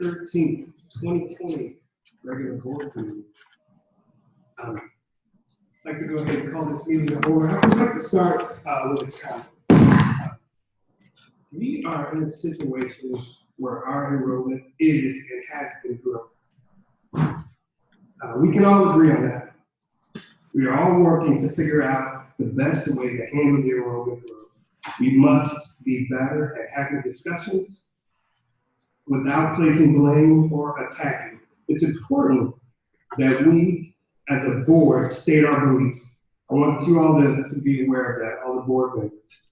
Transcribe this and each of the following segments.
13th, 2020, regular board meeting. I'd like to go ahead and call this meeting to order. I'd like to start with a comment. We are in a situation where our enrollment is and has been growing. We can all agree on that. We are all working to figure out the best way to handle the enrollment growth. We must be better at having discussions without placing blame or attacking. It's important that we, as a board, state our beliefs. I want you all to be aware of that, all the board members.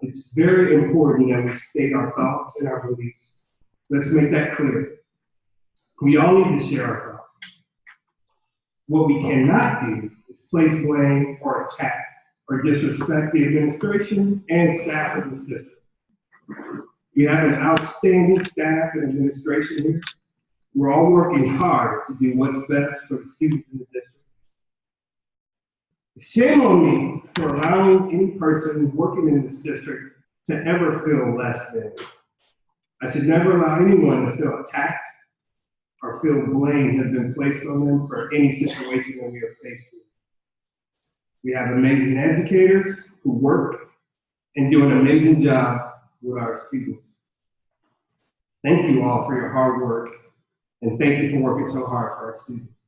It's very important that we state our thoughts and our beliefs. Let's make that clear. We all need to share our thoughts. What we cannot do is place blame or attack or disrespect the administration and staff of this district. We have an outstanding staff and administration here. We're all working hard to do what's best for the students in the district. Shame on me for allowing any person working in this district to ever feel less than. I should never allow anyone to feel attacked or feel blame has been placed on them for any situation that we are faced with. We have amazing educators who work and do an amazing job with our students. Thank you all for your hard work, and thank you for working so hard for our students.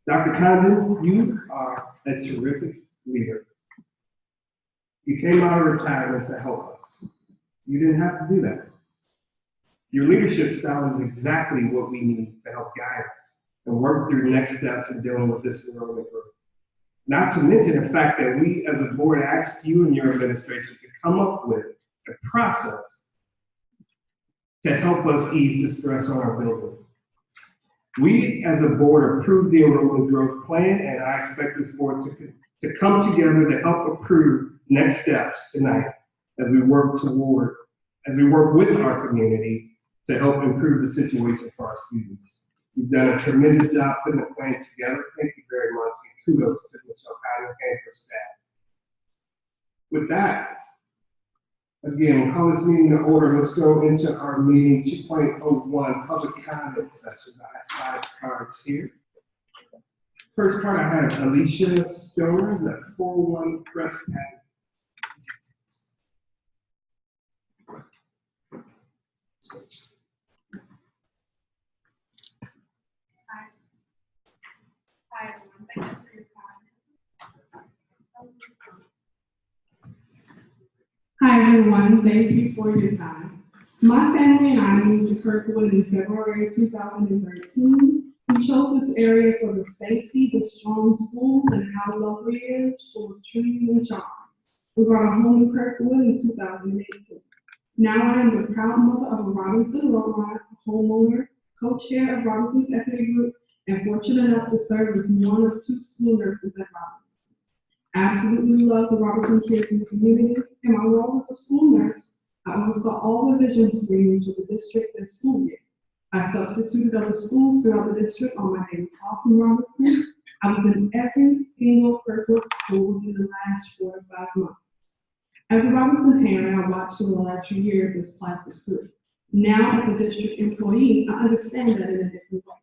Dr. Condon, you are a terrific leader. You came out of retirement to help us. You didn't have to do that. Your leadership style is exactly what we need to help guide us and work through next steps in dealing with this enrollment growth. Not to mention the fact that we as a board asked you and your administration to come up with a process to help us ease the stress on our building. We as a board approved the enrollment growth plan, and I expect this board to come together to help approve next steps tonight as we work with our community to help improve the situation for our students. You've done a tremendous job putting the plan together. Thank you very much, and kudos to Ms. O'Connor and her staff. With that, again, we'll call this meeting to order. Let's go into our meeting 2.01, public comment session. I have 5 cards here. First card I have Alicia Stoner, at 41 Crest Avenue. Hi everyone, thank you for your time. Hi everyone, thank you for your time. My family and I moved to Kirkwood in February 2013. We chose this area for the safety, the strong schools, and how lovely it is, full of trees and charm. We brought a home to Kirkwood in 2018. Now I am the proud mother of a Robinson Road homeowner, co-chair of Robinson's Equity Group, and fortunate enough to serve as one of 2 school nurses at Robinson. I absolutely love the Robinson kids in the community, and my role as a school nurse, I oversaw all the vision screenings for the district and school year. I substituted other schools throughout the district on my days off in Robinson. I was in every single Kirkwood school within the last 4 to 5 months. As a Robinson parent, I watched over the last few years as classes grew. Now, as a district employee, I understand that in a different way.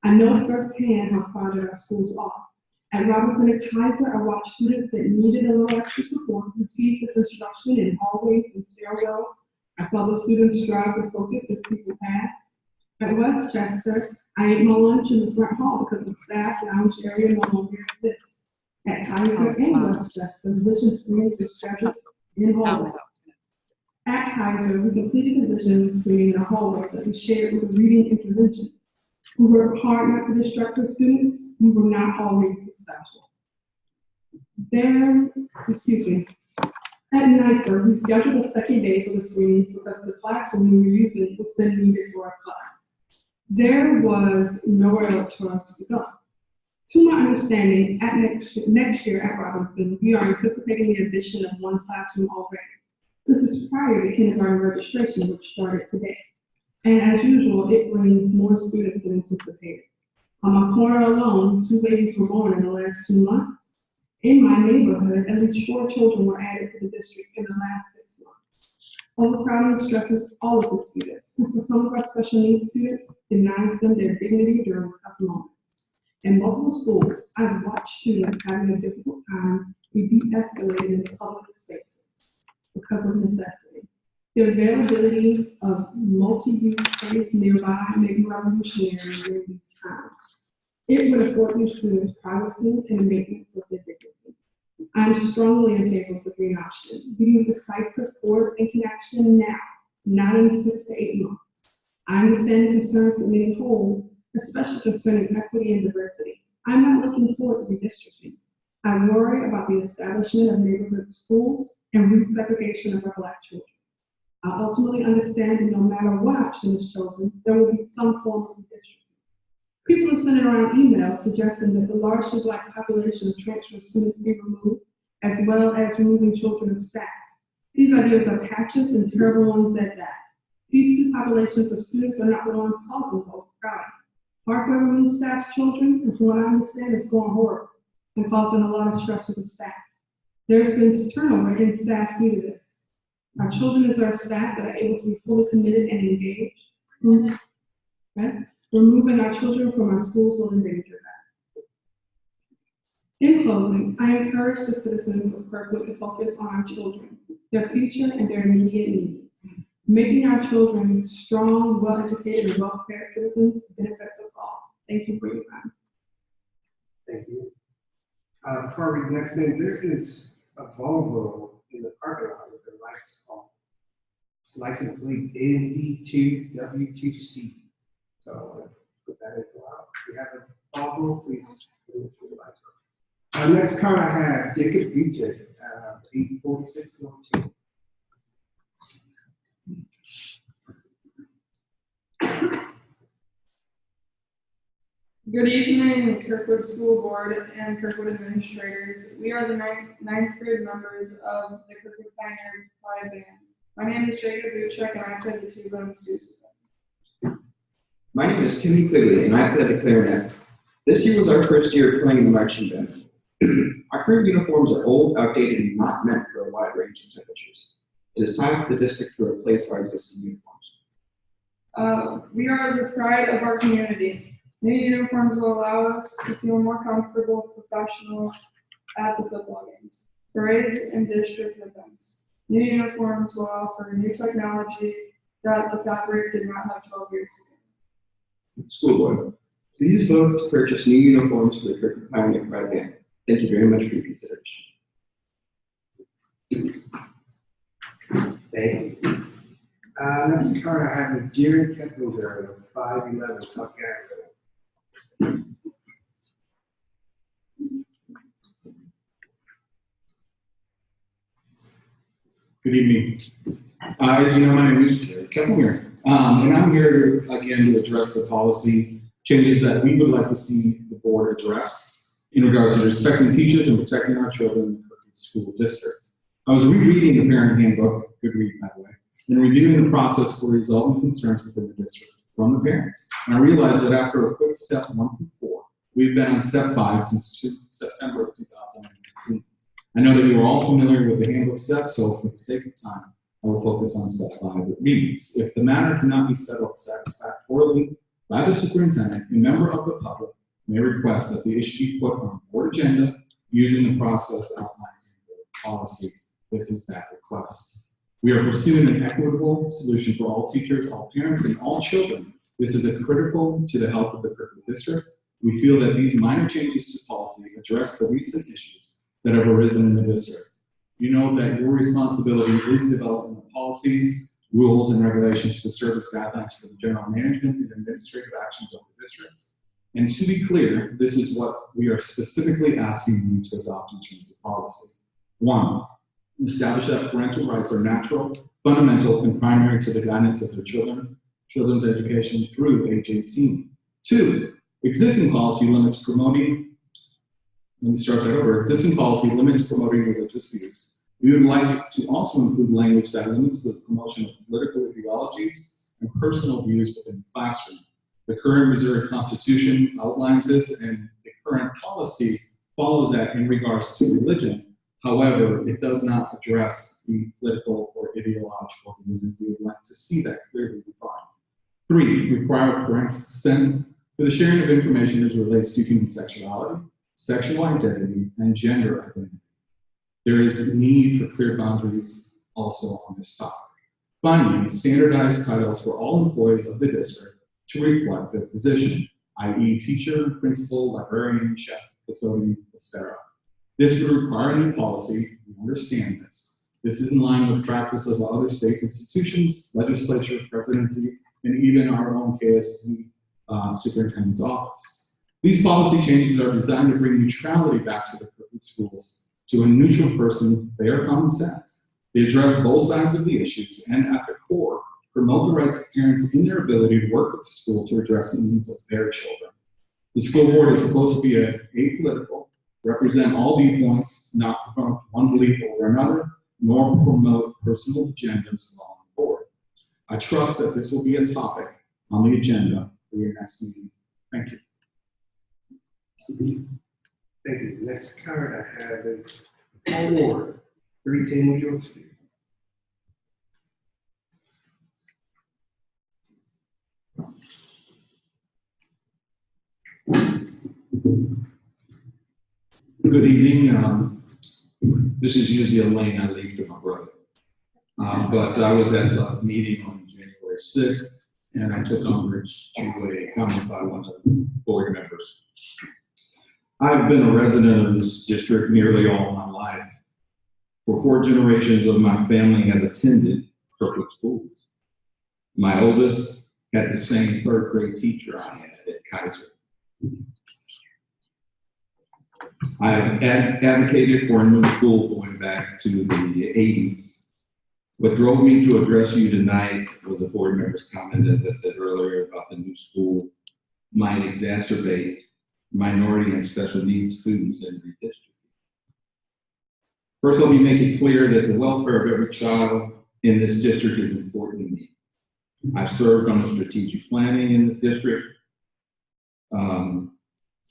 I know firsthand how crowded our schools are. At Robinson and Kaiser, I watched students that needed a little extra support receive this instruction in hallways and stairwells. I saw the students strive to focus as people passed. At Westchester, I ate my lunch in the front hall because the staff lounge area no longer exists. At Kaiser and Westchester, vision screens were scheduled in hallways. At Kaiser, we completed the vision screening in a hallway that we shared with a reading intervention. We worked hard not to distract our students. We were not always successful. At Kniford, we scheduled a second day for the screenings because the classroom we were using was then needed for our class. There was nowhere else for us to go. To my understanding, at next year at Robinson, we are anticipating the addition of 1 classroom already. This is prior to kindergarten registration, which started today. And as usual, it brings more students than anticipated. On my corner alone, 2 babies were born in the last 2 months. In my neighborhood, at least 4 children were added to the district in the last 6 months. Overcrowding stresses all of the students, and for some of our special needs students, denies them their dignity during tough moments. In multiple schools, I've watched students having a difficult time be de-escalated in public spaces because of necessity. The availability of multi-use space nearby may be revolutionary during these times. It would afford these students privacy and the maintenance of their dignity. I am strongly in favor of the green option. We need decisive forward-thinking action now, not in 6 to 8 months. I understand the concerns that many hold, especially concerning equity and diversity. I'm not looking forward to redistricting. I worry about the establishment of neighborhood schools and resegregation of our Black children. I ultimately understand that no matter what option is chosen, there will be some form of redistricting. People are sending around emails suggesting that the largely Black population of transfer students be removed, as well as removing children of staff. These ideas are patches and terrible ones at that. These two populations of students are not the ones causing overcrowding. Parkway removes staff's children, and from what I understand, it's going horrible and causing a lot of stress for the staff. There's been turnover in staff due to this. Our children deserve staff that are able to be fully committed and engaged. Right? Removing our children from our schools will endanger that. In closing, I encourage the citizens of Kirkwood to focus on our children, their future, and their immediate needs. Making our children strong, well-educated, and well-prepared citizens benefits us all. Thank you for your time. Thank you. Before I read the next name, there is a Volvo in the parking lot with the lights on. It's license plate ND2W2C. So I'm going to put that info out. If you have a Volvo, please move to the lights on. Next car I have Jacob Butek, 84612. Good evening, Kirkwood School Board and Kirkwood administrators. We are the ninth grade members of the Kirkwood Pioneer Pride Band. My name is Jacob Butek, and I play the tuba and sousa. My name is Timmy Quigley, and I play the clarinet. This year was our first year playing in the marching band. Our current uniforms are old, outdated, and not meant for a wide range of temperatures. It is time for the district to replace our existing uniforms. We are the pride of our community. New uniforms will allow us to feel more comfortable, professional at the football games, parades, and district events. New uniforms will offer new technology that the fabric did not have 12 years ago. School Board, please vote to purchase new uniforms for the Kirkwood Pioneer Pride Band. Thank you very much for your consideration. Thank you. Next card I have is Jared Kettlinger of 511 South Garrison. Good evening. As you know, my name is Jared Kettlinger, and I'm here again to address the policy changes that we would like to see the board address in regards to respecting teachers and protecting our children in the Kirkwood School District. I was rereading the parent handbook, good read by the way, and reviewing the process for resolving concerns within the district from the parents. And I realized that after a quick step 1 through 4, we've been on step 5 since September of 2018. I know that you are all familiar with the handbook steps, so for the sake of time, I will focus on step 5. It reads, if the matter cannot be settled satisfactorily by the superintendent, a member of the public may request that the issue be put on the board agenda using the process outlined in the board policy. This is that request. We are pursuing an equitable solution for all teachers, all parents, and all children. This is critical to the health of the Kirkwood district. We feel that these minor changes to policy address the recent issues that have arisen in the district. You know that your responsibility is developing the policies, rules, and regulations to serve as guidelines for the general management and administrative actions of the district. And to be clear, this is what we are specifically asking you to adopt in terms of policy. 1, establish that parental rights are natural, fundamental, and primary to the guidance of their children's education through age 18. 2, existing policy limits promoting, existing policy limits promoting religious views. We would like to also include language that limits the promotion of political ideologies and personal views within the classroom. The current Missouri Constitution outlines this, and the current policy follows that in regards to religion. However, it does not address the political or ideological views, and we would like to see that clearly defined. 3, require parental consent for the sharing of information as relates to human sexuality, sexual identity, and gender identity. There is a need for clear boundaries also on this topic. Finally, standardized titles for all employees of the district to reflect their position, i.e. teacher, principal, librarian, chef, custodian, etc. This would require a new policy. We understand this. This is in line with practice of other state institutions, legislature, presidency, and even our own KSC superintendent's office. These policy changes are designed to bring neutrality back to the Kirkwood schools, to a neutral person, fair common sense. They address both sides of the issues and at the core, promote the rights of parents in their ability to work with the school to address the needs of their children. The school board is supposed to be apolitical, represent all viewpoints, not promote one belief over another, nor promote personal agendas while on the board. I trust that this will be a topic on the agenda for your next meeting. Thank you. Thank you. Next card I have is Paul Ward, 310 New York Street. Good evening. This is usually a lane I leave to my brother. But I was at a meeting on January 6th, and I took umbrage to a comment by one of the board members. I've been a resident of this district nearly all my life. For 4 generations of my family have attended Kirkwood schools. My oldest had the same 3rd grade teacher I had at Kaiser. I have advocated for a new school going back to the 80s. What drove me to address you tonight was a board member's comment, as I said earlier, about the new school might exacerbate minority and special needs students in the district. First, let me make it clear that the welfare of every child in this district is important to me. I've served on the strategic planning in the district.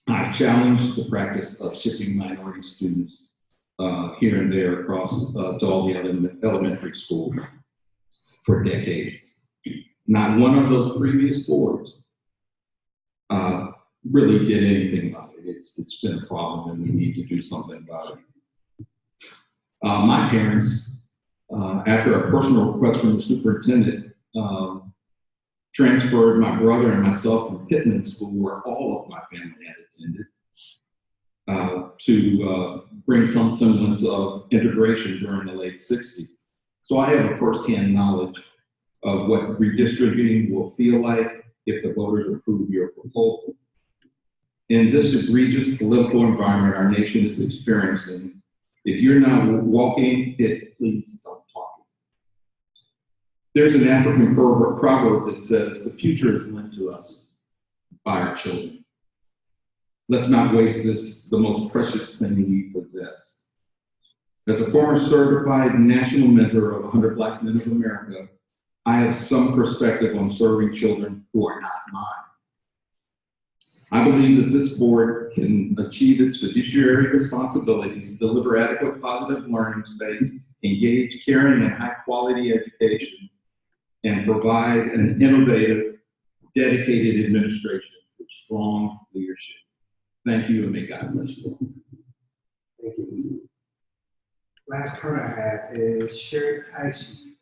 I've challenged the practice of shipping minority students here and there across to all the elementary schools for decades. Not one of those previous boards really did anything about it. It's been a problem, and we need to do something about it. My parents, after a personal request from the superintendent, transferred my brother and myself from Pittman School, where all of my family had attended, to bring some semblance of integration during the late 60s. So I have a firsthand knowledge of what redistricting will feel like if the voters approve your proposal. In this egregious political environment our nation is experiencing, if you're not walking it, please don't talk it. There's an African proverb that says, the future is lent to us by our children. Let's not waste this, the most precious thing we possess. As a former certified national mentor of 100 Black Men of America, I have some perspective on serving children who are not mine. I believe that this board can achieve its fiduciary responsibilities, deliver adequate positive learning space, engage caring and high quality education, and provide an innovative, dedicated administration with strong leadership. Thank you, and may God bless you. Thank you. Last card I have is Sherry Taishi,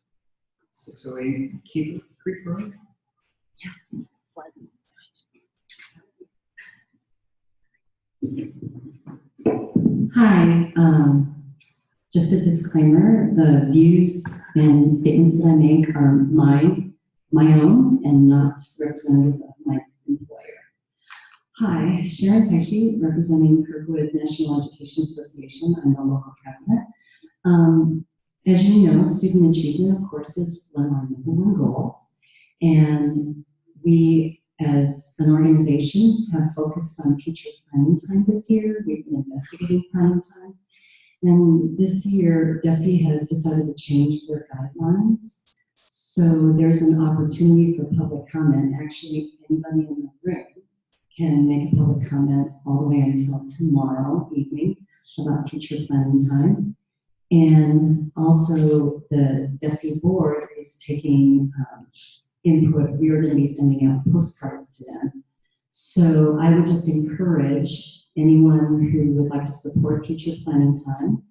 608 Keith Creek Road. Hi, just a disclaimer, the views and statements that I make are my own and not representative of my employer. Hi, Sharon Taishi, representing Kirkwood National Education Association. I'm the local president. As you know, student achievement, of course, is one of our number 1 goals. And we, as an organization, have focused on teacher planning time this year. We've been investigating planning time. And this year, DESE has decided to change their guidelines. So there's an opportunity for public comment. Actually, anybody in the room can make a public comment all the way until tomorrow evening about teacher planning time. And also the DESE board is taking input. We are going to be sending out postcards to them. So I would just encourage anyone who would like to support teacher planning time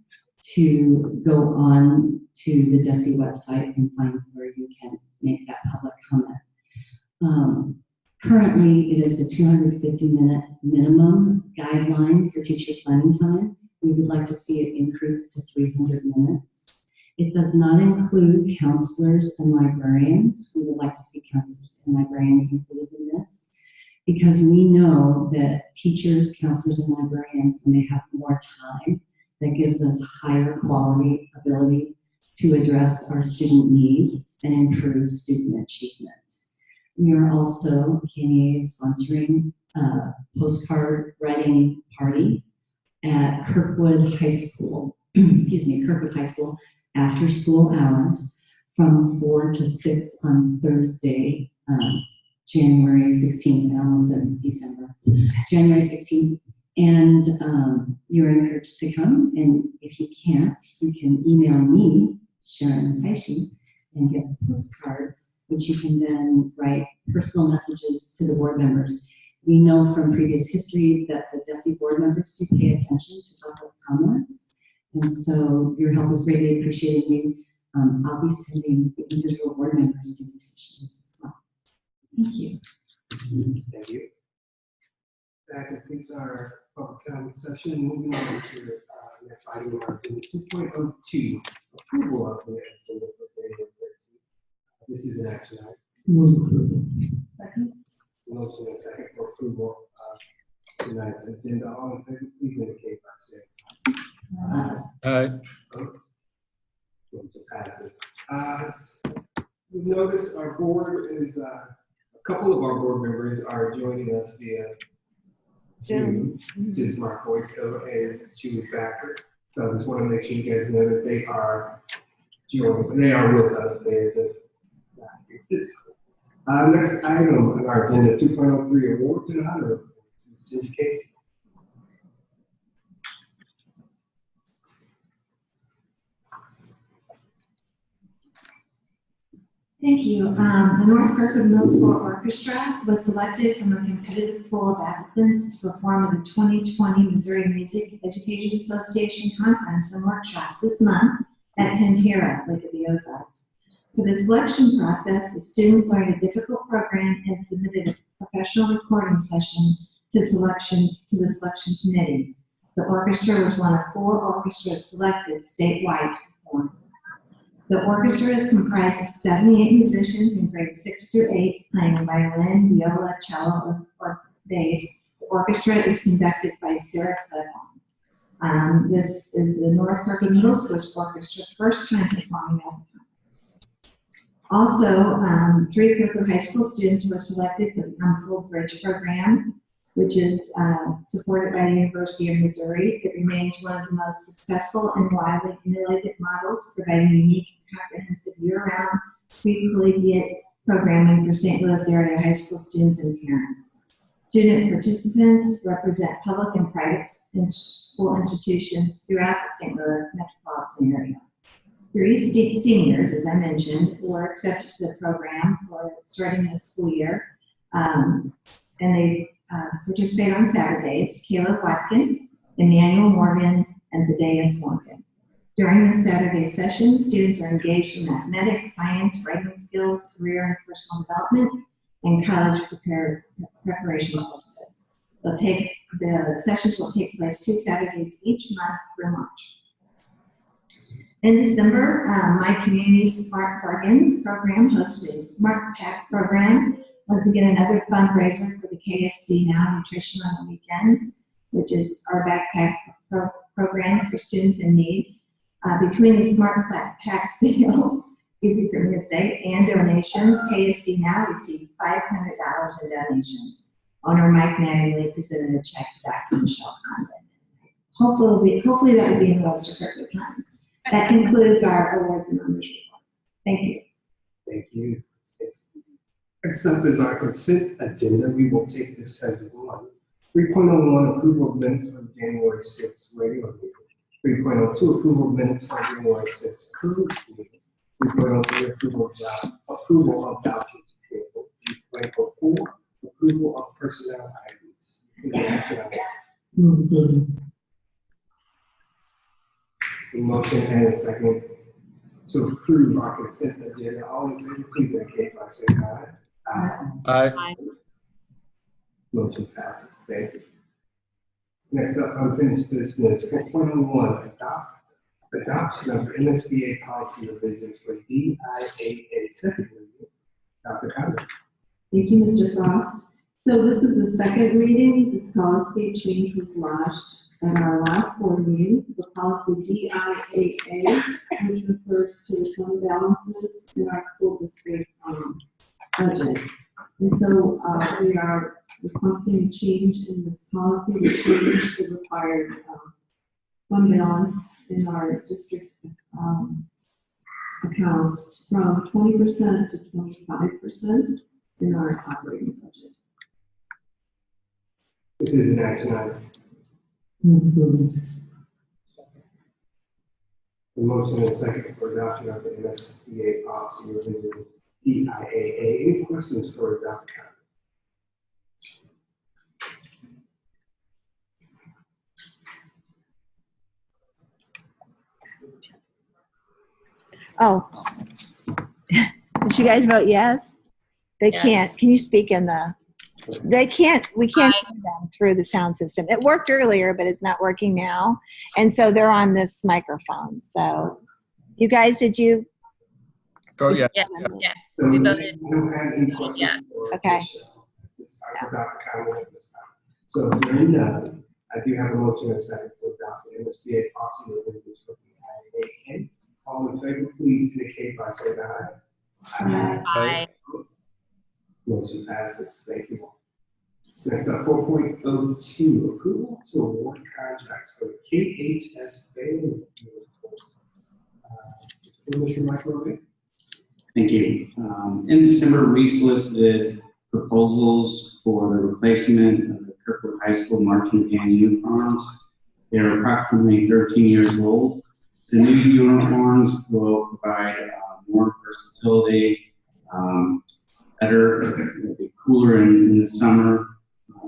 to go on to the DESE website and find where you can make that public comment. Currently, it is a 250-minute minimum guideline for teacher planning time. We would like to see it increase to 300 minutes. It does not include counselors and librarians. We would like to see counselors and librarians included in this because we know that teachers, counselors, and librarians, when they have more time, that gives us higher quality ability to address our student needs and improve student achievement. We are also, KNEA is sponsoring a postcard writing party at Kirkwood High School, Kirkwood High School after school hours from 4 to 6 on Thursday, January 16th, and I almost said December, January 16th. And you're encouraged to come, and if you can't, you can email me, Sharon Taishi, and get the postcards, which you can then write personal messages to the board members. We know from previous history that the DESE board members do pay attention to public comments, and so your help is greatly appreciated. I'll be sending the individual board members invitations as well. Thank you. Thank you. That completes our public comment session. Moving on to the next item, our 2.02, approval of the agenda for January 13th. This is an action item. Move approval. Second. Motion and second for approval of tonight's agenda. All in favor, please indicate by saying aye. Motion passes. We've noticed our board is, a couple of our board members are joining us via Zoom. This is Mark Boyko and Julie Backer. So I just want to make sure you guys know that they are joining. They are with us. They are just not here physically. Next item on our agenda, 2.03 awards and honor. Mr. Casey. Thank you. The North Kirkwood Middle School Orchestra was selected from a competitive pool of applicants to perform at the 2020 Missouri Music Education Association Conference and Workshop this month at Tentera, Lake of the Ozarks. For the selection process, the students learned a difficult program and submitted a professional recording session to the selection committee. The orchestra was one of 4 orchestras selected statewide to perform. The orchestra is comprised of 78 musicians in grades 6 through 8, playing violin, viola, cello, or bass. The orchestra is conducted by Sarah Clevon. This is the North Kirkwood Middle School's orchestra, first time performing at the conference. Also, 3 Kirkwood High School students were selected for the Unseld Bridge program, which is supported by the University of Missouri. It remains one of the most successful and widely emulated models, providing unique, comprehensive year-round pre-collegiate programming for St. Louis area high school students and parents. Student participants represent public and private school institutions throughout the St. Louis metropolitan area. 3 seniors, as I mentioned, were accepted to the program for starting this school year, and they participate on Saturdays: Caleb Watkins, Emmanuel Morgan, and Thaddeus Morgan. During the Saturday session, students are engaged in mathematics, science, writing skills, career and personal development, and college preparation courses. The sessions will take place 2 Saturdays each month through March. In December, My Community Smart Bargains program hosted a Smart Pack program. Once again, another fundraiser for the KSD Now Nutrition on the Weekends, which is our backpack program for students in need. Between the Smart Pack sales, easy for me to say, and donations, KSD Now received $500 in donations. Owner Mike Mattingly presented a check back to Michelle Condon. Hopefully that will be in the Webster Kirkwood Times. That concludes our awards and honors report. Thank you. Thank you. Next up is our consent agenda. We will take this as one. 3.01 approval of minutes from January 6th regular meeting. 3.02, approval of minutes for January 6th. 3.03, approval of vouchers payable. 3.04, approval of personnel items. This is the action item. Move approval. A motion and a second to approve our consent agenda. All in favor, please indicate by saying aye. Aye. Motion passes. Thank you. Next up, unfinished business. 4.01, adoption of MSBA policy revisions for DIAA second reading. Dr. Kaiser. Thank you, Mr. Frost. So this is the second reading. This policy change was lodged at our last board meeting. The policy DIAA, which refers to the fund balances in our school district budget. And so we are requesting a change in this policy to change the required fund balance in our district accounts from 20% to 25% in our operating budget. This is an action item. Move approval. The motion and second for adoption of the MSBA policy revision DIAA. Any questions for Dr. Kaiser? Oh. Did you guys vote yes? They Yes. can't. Can you speak in the? They can't. We can't hear them through the sound system. It worked earlier, but it's not working now. And so they're on this microphone. So, you guys, did you? Vote yes. Yes, yes, So we we voted. don't have any questions Yeah. for Okay. Michelle. It's time for Dr. Kaiser at this time. So hearing none, I do have a motion and second to adopt the MSBA policy revisions for DIAA. All in favor, please indicate by saying aye. Aye. Motion passes. Thank you. Next up, 4.02, approval to award contracts for the KHS Bailey. Mr. Michael. Thank you. In December, we solicited proposals for the replacement of the Kirkwood High School marching band uniforms. They are approximately 13 years old. The new uniforms will provide more versatility, better, it'll be cooler in the summer.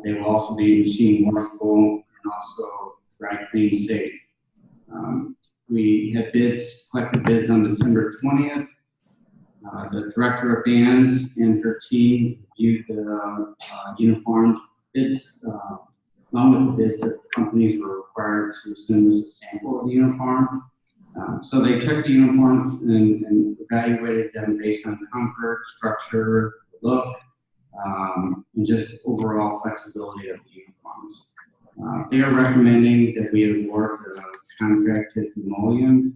They will also be machine washable and also dry clean safe. We had collected bids on December 20th. The director of bands and her team reviewed the uniform bids, along with the bids that companies were required to send us a sample of the uniform. So they checked the uniform and evaluated them based on comfort, structure, look, and just overall flexibility of the uniforms. They are recommending that we award the contract to Moline.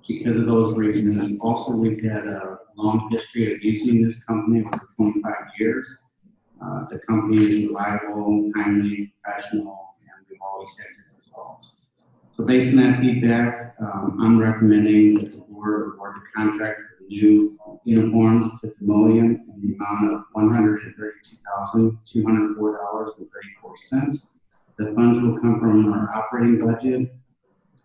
Because of those reasons. Also, we've had a long history of using this company for 25 years. The company is reliable, timely, professional, and we've always had good results. So based on that feedback, I'm recommending that the board award the contract for the new uniforms to Moline in the amount of $132,204.34. The funds will come from our operating budget,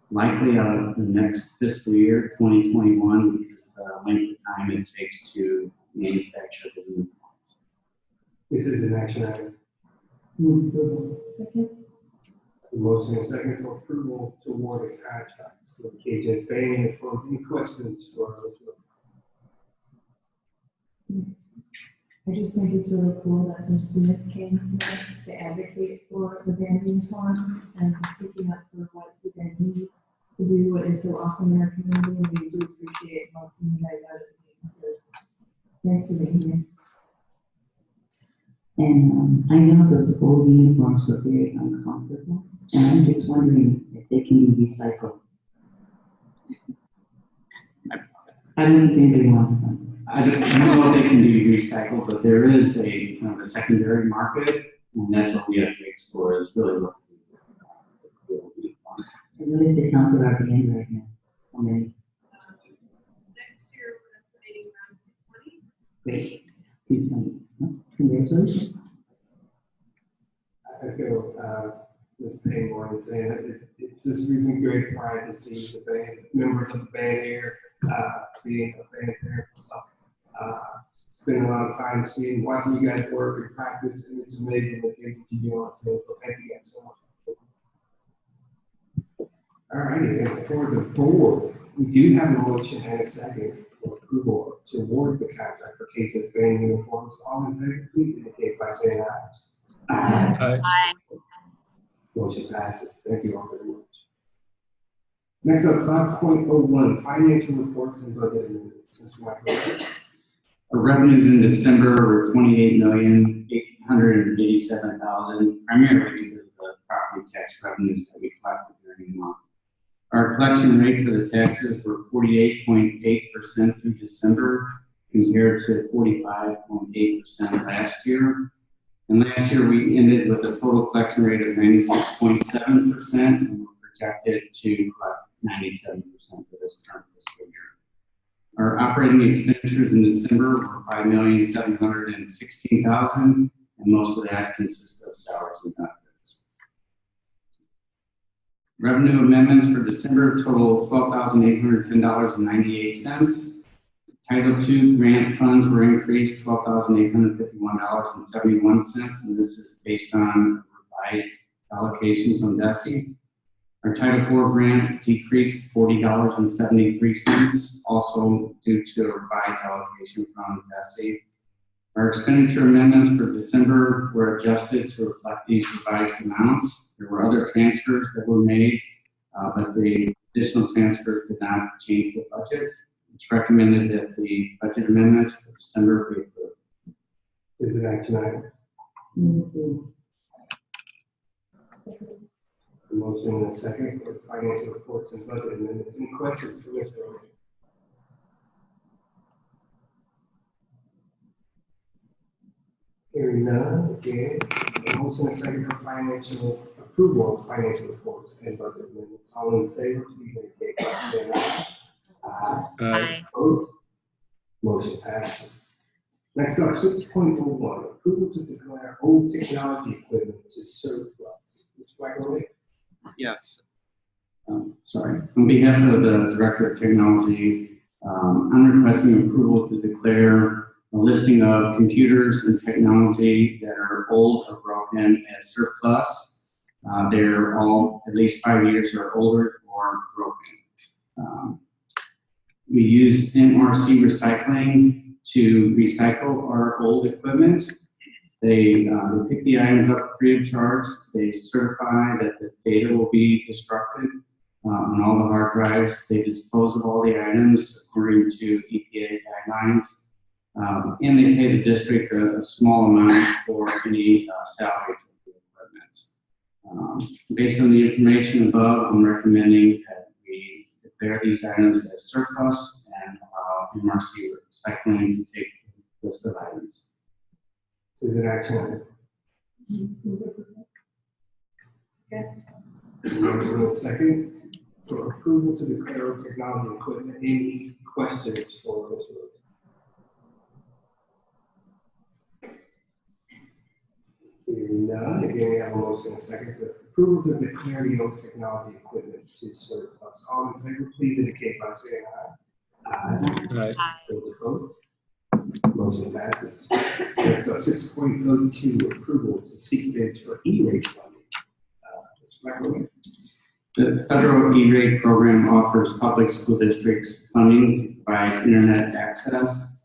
likely out of the next fiscal year, 2021, because of the length of time it takes to manufacture the uniforms. This is an action item. Move approval. Second. The motion and second for approval to award the contract for the KHS Bailey. For any questions for this one? I just think it's really cool that some students came tonight to advocate for the band uniforms and speaking up for what you guys need to do what is so awesome in our community, and we do appreciate most of you guys out of the game. So thanks for being here. And I know those old uniforms were very uncomfortable, and I'm just wondering if they can be recycled. I don't think anybody wants them. I don't know if they can be recycled, but there is a kind of a secondary market, and that's what we have to explore. Is really what we will be on. And what is the count of our band right now? How many? Next year, we're estimating around 20. Great. 220. Congratulations. I feel Ms. Paymore, and saying that it just gives me great pride to see the band, members of the band here, being a band parent and stuff. Spending a lot of time seeing, watching you guys work and practice, and it's amazing the things that you do on the field. So thank you guys so much. All righty, and for the board, we do have a motion and a second for approval to award the contract for Cage's band uniforms. All in favor, please indicate by saying aye. Aye. Aye. Motion passes. Thank you all very much. Next up, 5.01, financial reports and budget amendments. Mr. Michael. Our revenues in December were $28,887,000, primarily because of the property tax revenues that we collected during the month. Our collection rate for the taxes were 48.8% through December, compared to 45.8% last year. And last year, we ended with a total collection rate of 96.7%, and we're projected to collect 97% for this current fiscal year. Our operating expenditures in December were $5,716,000, and most of that consists of salaries and benefits. Revenue amendments for December total $12,810.98. Title II grant funds were increased $12,851.71, and this is based on revised allocation from DESE. Our Title IV grant decreased $40.73, also due to a revised allocation from DESE. Our expenditure amendments for December were adjusted to reflect these revised amounts. There were other transfers that were made, but the additional transfers did not change the budget. It's recommended that the budget amendments for December be approved. Is it action item? A motion and a second for the financial reports and budget amendments. Any questions for Mr. O'Reilly? Hearing none, again, a motion and a second for financial approval of financial reports and budget amendments. All in favor, please indicate by saying aye. Aye. Opposed? Motion passes. Next up, 6.01, approval to declare old technology equipment to surplus. Ms. Flacco. Yes. Sorry. On behalf of the Director of Technology, I'm requesting approval to declare a listing of computers and technology that are old or broken as surplus. They're all at least 5 years or older or broken. We use MRC recycling to recycle our old equipment. They pick the items up free of charge. They certify that the data will be destructed on all the hard drives. They dispose of all the items according to EPA guidelines. And they pay the district a small amount for any salary for the equipment. Based on the information above, I'm recommending that we declare these items as surplus and allow MRC recycling to take the list of items. Is it action item? Okay. Motion and a second for approval to declare old technology equipment. Any questions for Ms. Rose? Hearing none, again, we have a motion and a second to approval to declare the old technology equipment to surplus. All in favor, please indicate by saying aye. Aye. Those opposed? Motion passes. Next up, 6.02, approval to seek bids for E-rate funding. Mr. McElroy. The federal E-rate program offers public school districts funding to provide internet access.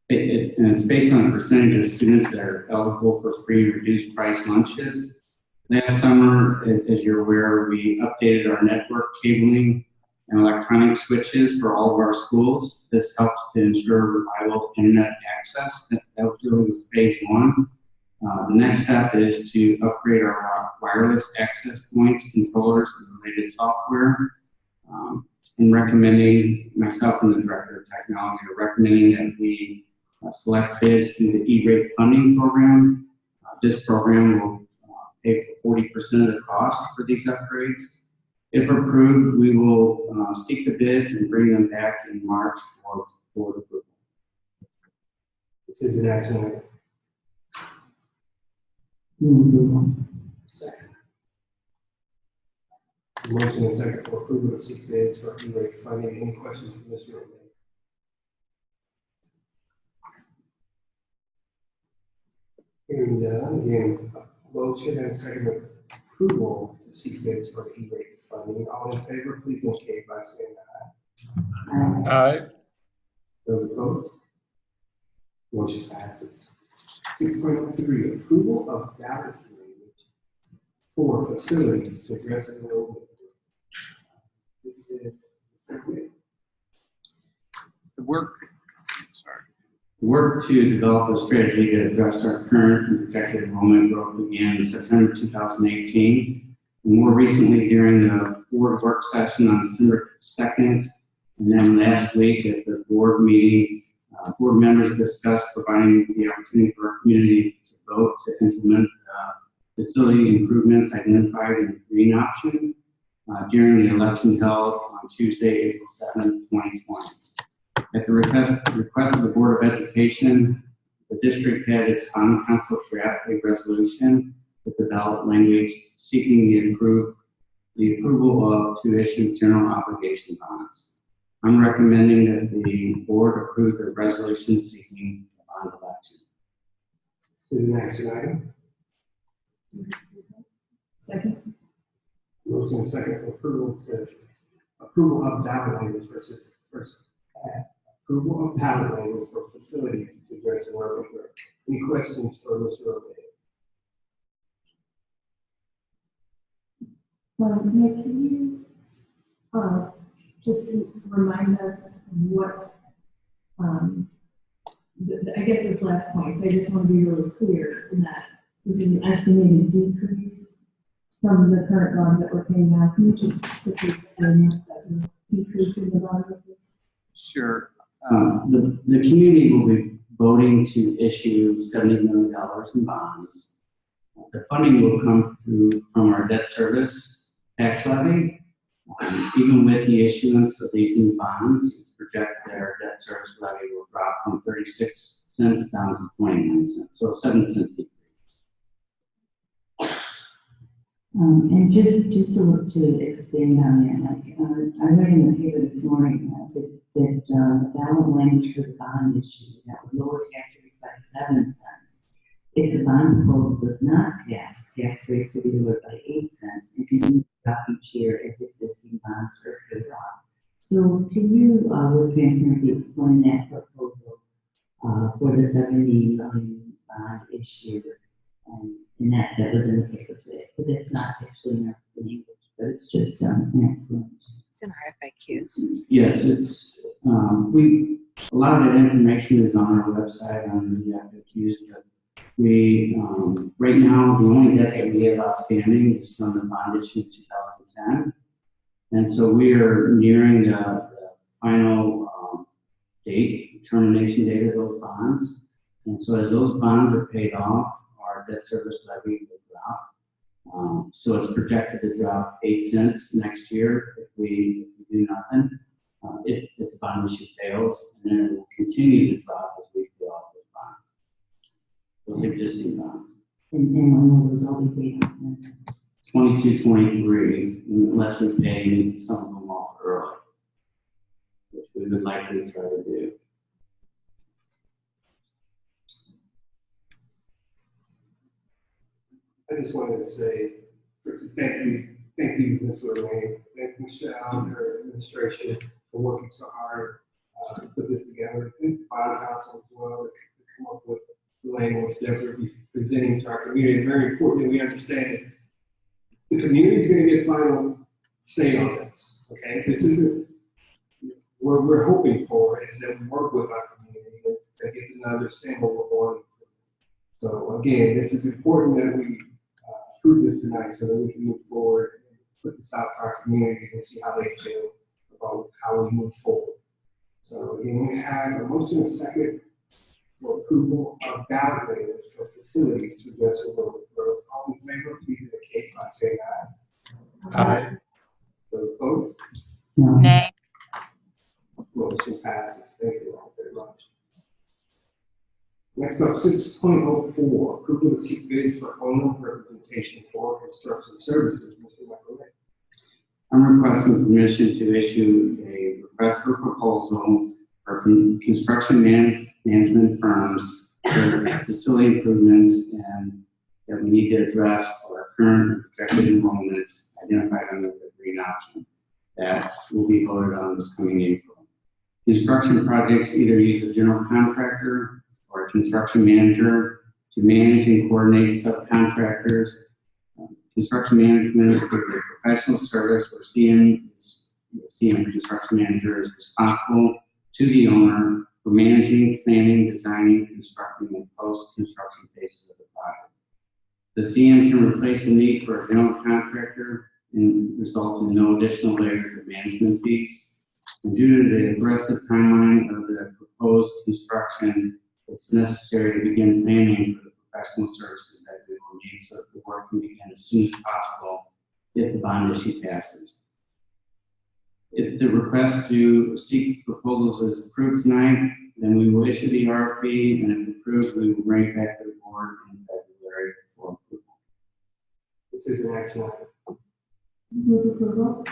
It's based on a percentage of students that are eligible for free reduced price lunches. Last summer, as you're aware, we updated our network cabling and electronic switches for all of our schools. This helps to ensure reliable internet access. That really was phase one. The next step is to upgrade our wireless access points, controllers, and related software. And recommending, myself and the Director of Technology are recommending that we select bids through the E-rate funding program. This program will pay for 40% of the cost for these upgrades. If approved, we will seek the bids and bring them back in March for approval. This is an action item. Second. Motion and second for approval of seek bids for E-rate funding. Any questions for Mr. O'Day? Hearing none, again, motion and second approval to seek bids for E-rate funding. All in favor, please indicate by saying aye. Aye. Those opposed? Motion passes. 6.3, approval of ballot language for facilities to address enrollment. This is The work to develop a strategy to address our current and projected enrollment growth began in September 2018. And more recently, during the board work session on December 2nd, and then last week at the board meeting, board members discussed providing the opportunity for our community to vote to implement facility improvements identified in the green option during the election held on Tuesday, April 7th, 2020. At the request of the Board of Education, the district had its bond council draft a resolution with the ballot language seeking the approval of to issue general obligation bonds. I'm recommending that the board approve the resolution seeking a bond election. to the next item. Second. Motion and second for approval of ballot language approval of ballot language for facilities to address enrollment growth. Any questions for Mr. O'Day? Nick, can you just remind us what, I guess this last point, I just want to be really clear in that this is an estimated decrease from the current bonds that we're paying now. Can you just quickly explain that decrease in the bond with this? Sure. The community will be voting to issue $70 million in bonds. The funding will come through from our debt service tax levy. Even with the issuance of these new bonds, it's projected that our debt service levy will drop from 36 cents down to 29 cents, so a 7-cent decrease. And just to expand on that, like, I read in the paper this morning that the ballot language for the bond issue that would lower tax rates by 7 cents. If the bond proposal does not pass, tax rates will be lowered by 8 cents and continue to drop each year as existing bonds are paid off. So can you, with transparency, explain that proposal for the 70 million bond issue? And that was in the paper today, because it's not actually in our language, but it's just an explanation. It's in our FAQs. Yes, it's, a lot of that information is on our website, on the FAQs, but we, right now, the only debt that we have outstanding is from the bond issue in 2010. And so we are nearing the final termination date of those bonds. And so as those bonds are paid off, our debt service levy will drop. So it's projected to drop 8 cents next year if we do nothing, if the bond issue fails, and then it will continue to drop as we pay off those bonds, those existing bonds. And when will those all be paid off then? 22, 23, unless we pay some of them off early, which we would likely try to do. I just wanted to say, first, thank you, Mr. O'Day, thank Michelle and her administration for working so hard to put this together. Thank the bond council as well to come up with the language that we'll be presenting to our community. It's very important that we understand that the community is going to get final say on this. Okay, this isn't what we're hoping for is that we work with our community to get them to understand what we're going through. So again, this is important that we approve this tonight so that we can move forward and put this out to our community and see how they feel about how we move forward. So again, we have a motion and second for approval of ballot language for facilities to address enrollment growth. All in favor, please indicate by saying aye. Aye. Those opposed? No. Nay. Motion passes. Thank you all very much. Next up, 6.04, approval to seek bids for owner representation for construction services. Mr. Michael Ray. I'm requesting permission to issue a request for proposal for construction management firms for facility improvements and that we need to address our current projected enrollments identified under the green option that will be voted on this coming April. Construction projects either use a general contractor or a construction manager to manage and coordinate subcontractors. Construction management is a professional service where the CM construction manager is responsible to the owner for managing, planning, designing, constructing, and post-construction phases of the project. The CM can replace the need for a general contractor and result in no additional layers of management fees. And due to the aggressive timeline of the proposed construction, it's necessary to begin planning for the professional services that we will need so that the work can begin as soon as possible if the bond issue passes. If the request to seek proposals is approved tonight, then we will issue the RFP, and if approved, we will bring it back to the board in February for approval. This is an action item. Move approval.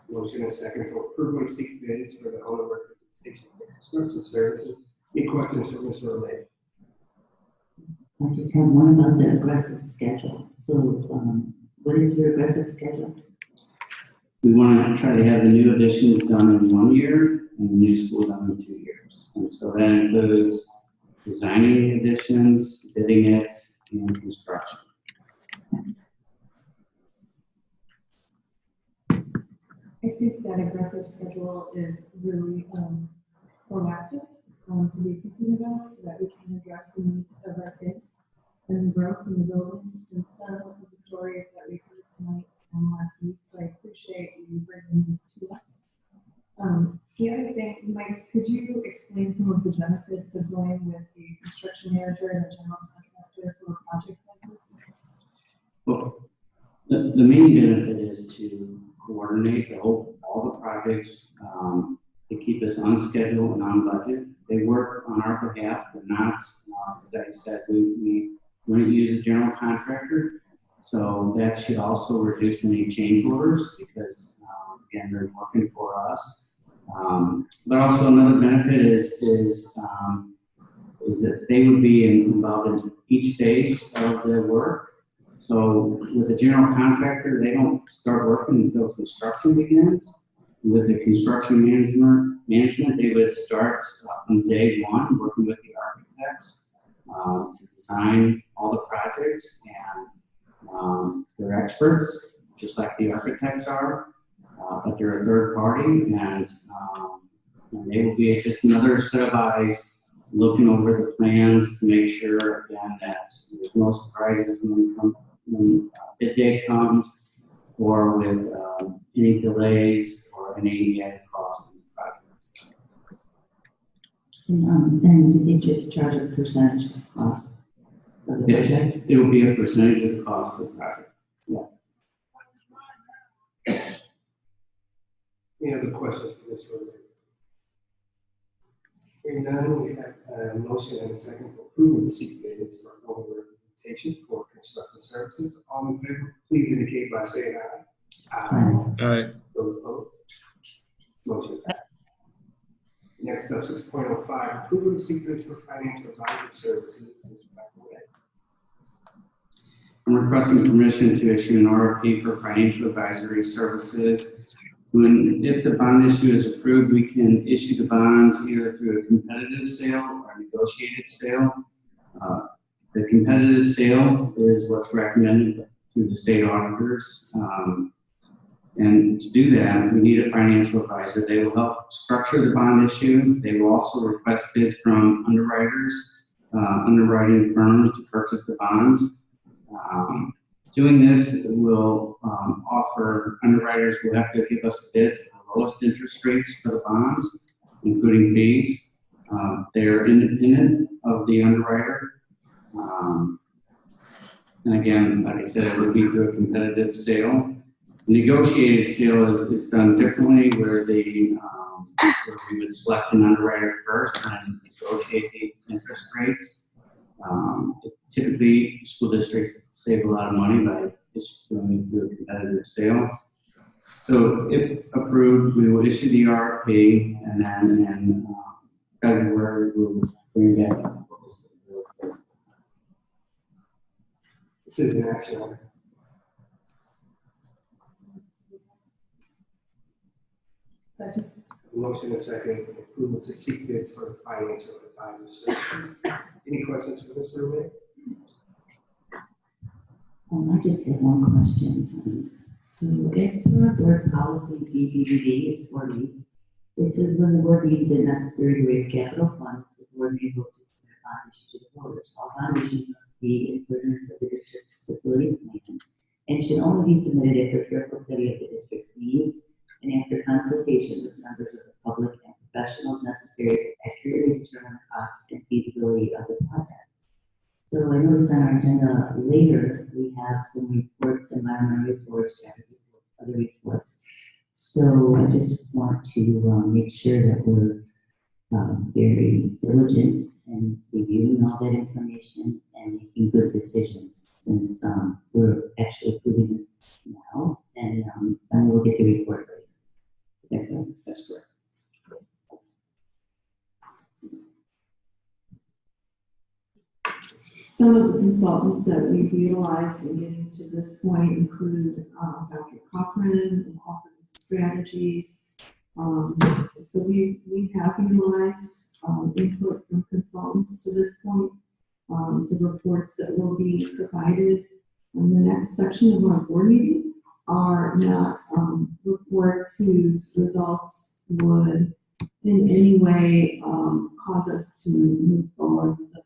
Motion and second for approval to seek bids for the owner representation for construction services. Any questions for Mr. O'Leary? I just have one about the aggressive schedule. So, what is your aggressive schedule? We want to try to have the new additions done in 1 year and the new school done in 2 years. And so that includes designing the additions, bidding it, and construction. I think that aggressive schedule is really proactive to be thinking about so that we can address the needs of our kids and the growth in the buildings and some of the stories that we heard tonight and last week. So I appreciate you bringing this to us. The other thing, Mike, could you explain some of the benefits of going with the construction manager and the general contractor for a project like this? Well, the main benefit is to coordinate all the projects to keep us on schedule and on budget. They work on our behalf. They're not, as I said, we use a general contractor. So that should also reduce any change orders because, again, they're working for us. But also another benefit is that they would be involved in each phase of the work. So with a general contractor, they don't start working until construction begins. With the construction management, they would start from day one working with the architects to design all the projects, and they're experts, just like the architects are, but they're a third party, and they will be just another set of eyes looking over the plans to make sure, again, that there's no surprises when bid day comes, or with any delays or any added cost in the projects. And you just charge a percentage of cost of the project? It will be a percentage of the cost of the project. Yeah. Any other questions for Mr. O'Leary? Hearing none, we have a motion and a second for approval to seek bids for owner representation for construction services. All in favor, please indicate by saying aye. Aye. Those opposed? Motion passed. Next up, 6.05, approval to seek bids for financial advisory services. I'm requesting permission to issue an RFP for financial advisory services. If the bond issue is approved, we can issue the bonds either through a competitive sale or a negotiated sale. The competitive sale is what's recommended through the state auditors. And to do that, we need a financial advisor. They will help structure the bond issue. They will also request bids from underwriters, underwriting firms to purchase the bonds. Doing this will offer underwriters will have to give us a bid for the lowest interest rates for the bonds, including fees. They are independent of the underwriter. And again, like I said, it would be through a competitive sale. The negotiated sale is done differently, where we would select an underwriter first and negotiate the interest rates. Typically, school districts save a lot of money by just going through a competitive sale. So if approved, we will issue the RFP, and then in February, we'll bring that up. This is an action item. Second. Motion and second, approval to seek bids for financial advisor services. Any questions for Mr. Romero? I just have one question. So as per board policy BBBD, it's 40s. It says when the board deems it necessary to raise capital funds, the board may vote to submit bond issue to the voters. All bond issues must be in furtherance of the district's facility plan and should only be submitted after careful study of the district's needs and after consultation with members of the public and professionals necessary to accurately determine the cost and feasibility of the project. So I noticed on our agenda later, we have some reports, environmental reports, other reports. So I just want to make sure that we're very diligent in reviewing all that information and making good decisions, since we're actually approving this now, and then we'll get the report later. Is that correct? That's correct. Some of the consultants that we've utilized in getting to this point include Dr. Cochran and Cochran Strategies. So we have utilized input from consultants to this point. The reports that will be provided in the next section of our board meeting are not reports whose results would in any way cause us to move forward with the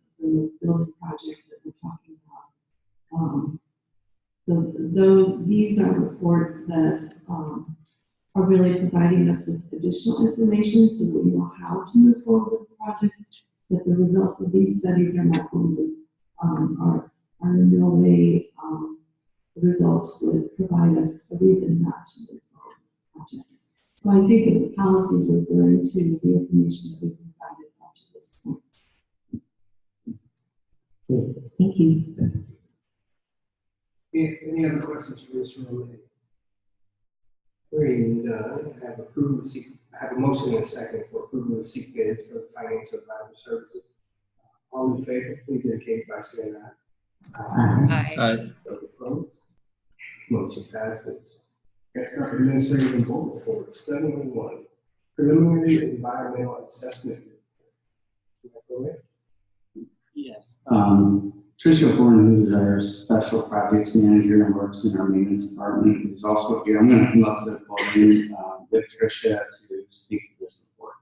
building project that we're talking about. Though these are reports that are really providing us with additional information so that we know how to move forward with the projects, but the results of these studies are not going to, are in no way, the results would provide us a reason not to move forward with projects. So I think that the policy is referring to the information that we provided up to this point. Thank you. Any other questions for Mr. Romero? Hearing none, I have a motion and a second for approval to seek bids for financial advisor services. All in favor, please indicate by saying aye. Aye. Those opposed? Motion passes. Next up, administrative and board report 701, preliminary environmental assessment. Yes. Tricia Horn, who's our special projects manager and works in our maintenance department, is also here. I'm going to come up to the podium with Tricia to speak to this report.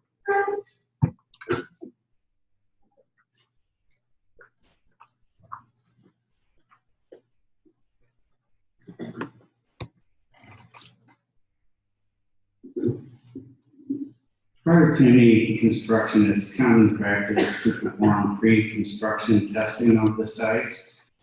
Prior to any construction, it's common practice to perform pre-construction testing of the site.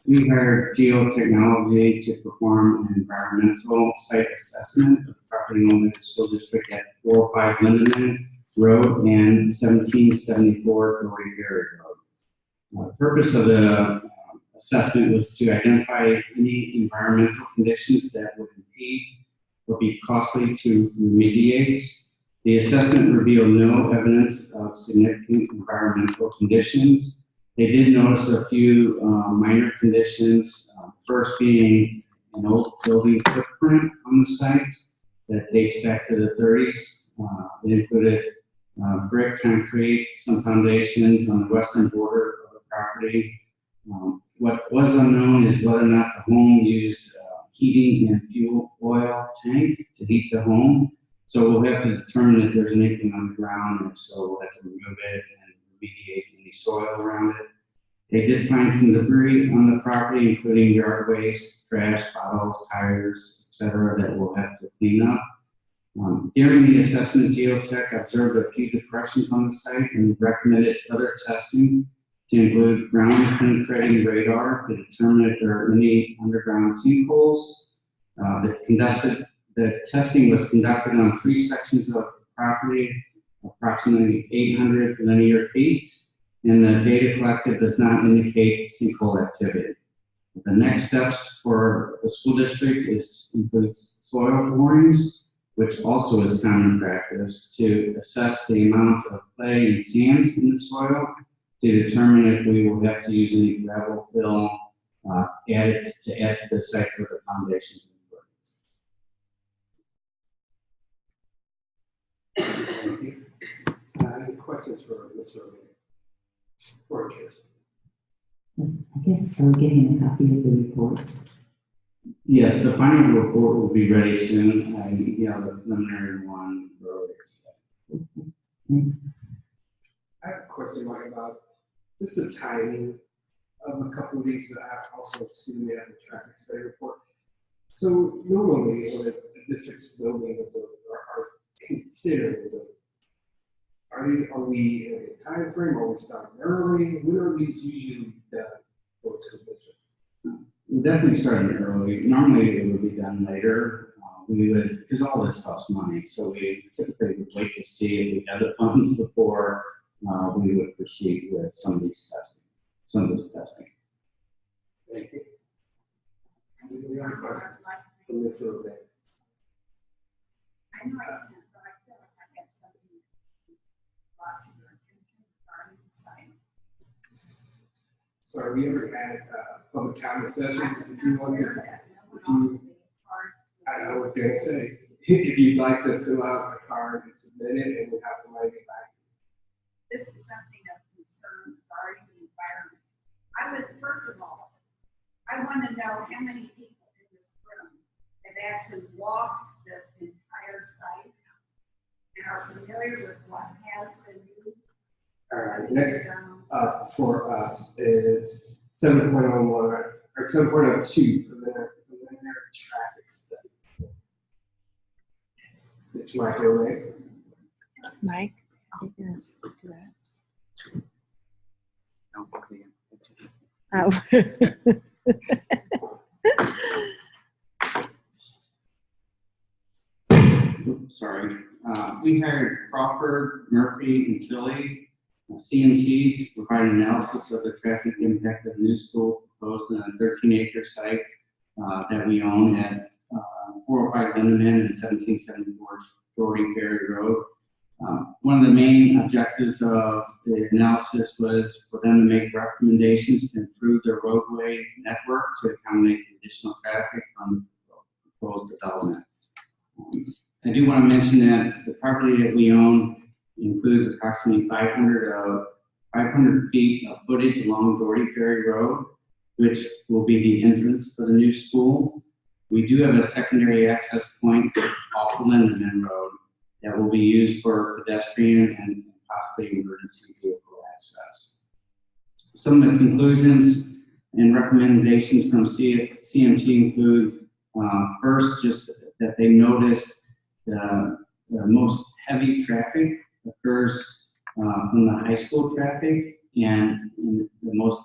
We hired geotechnology to perform an environmental site assessment of the property owned by the school district at 405 Lindeman Road and 1774 Dory Ferry Road. The purpose of the assessment was to identify any environmental conditions that would impede or be costly to remediate. The assessment revealed no evidence of significant environmental conditions. They did notice a few minor conditions, first being an old building footprint on the site that dates back to the 30s. It included brick, concrete, some foundations on the western border of the property. What was unknown is whether or not the home used heating and fuel oil tank to heat the home. So we'll have to determine if there's anything on the ground, and so we'll have to remove it and remediate any soil around it. They did find some debris on the property, including yard waste, trash, bottles, tires, etc., that we'll have to clean up. During the assessment, Geotech observed a few depressions on the site and recommended further testing to include ground penetrating radar to determine if there are any underground sinkholes. The testing was conducted on 3 sections of the property, approximately 800 linear feet, and the data collected does not indicate sinkhole activity. The next steps for the school district includes soil borings which also is common practice, to assess the amount of clay and sand in the soil to determine if we will have to use any gravel fill add to the site for the foundations and footings. Thank you. Any questions for Mr. O'Leary? Or Trish? I guess I'll give him a copy of the report. Yes, the final report will be ready soon. The preliminary one earlier today. I have a question, Mike, about just the timing of a couple of these that I also assume they have the traffic study report. So normally when a district's building are considered, are we in a time frame? Are we starting early? When are these usually done for a school district? We're definitely starting early. Normally it would be done later. We would, because all this costs money, so we typically would wait to see if we have the funds before we would proceed with some of this testing. Thank you. Any other questions from Mr. O'Leary? I know I can't, but I feel like I have something brought to your attention regarding the site. So have we ever had public comment sessions? If you want to, I was going to say, if you'd like to fill out a card and submit it, and we'll have somebody get back. This is something of concern regarding the environment. I would, first of all, I want to know how many people in this room have actually walked this entire site and are familiar with what has been used. All right, next up for us is 7.01 or 7.02 preliminary traffic study. Mr. Michael O'Leary. Mike? Yes, perhaps. Oh. Oops, sorry. We hired Crawford, Murphy, and Tilly, CMT, to provide an analysis of the traffic impact of the new school proposed on a 13-acre site that we own at 405 Lindeman and 1774 Dory Ferry Road. One of the main objectives of the analysis was for them to make recommendations to improve their roadway network to accommodate additional traffic from proposed development. I do want to mention that the property that we own includes approximately 500 feet of footage along Doherty Ferry Road, which will be the entrance for the new school. We do have a secondary access point off the Lindeman Road that will be used for pedestrian and possibly emergency vehicle access. Some of the conclusions and recommendations from CMT include, first, just that they noticed the most heavy traffic occurs from the high school traffic, and the most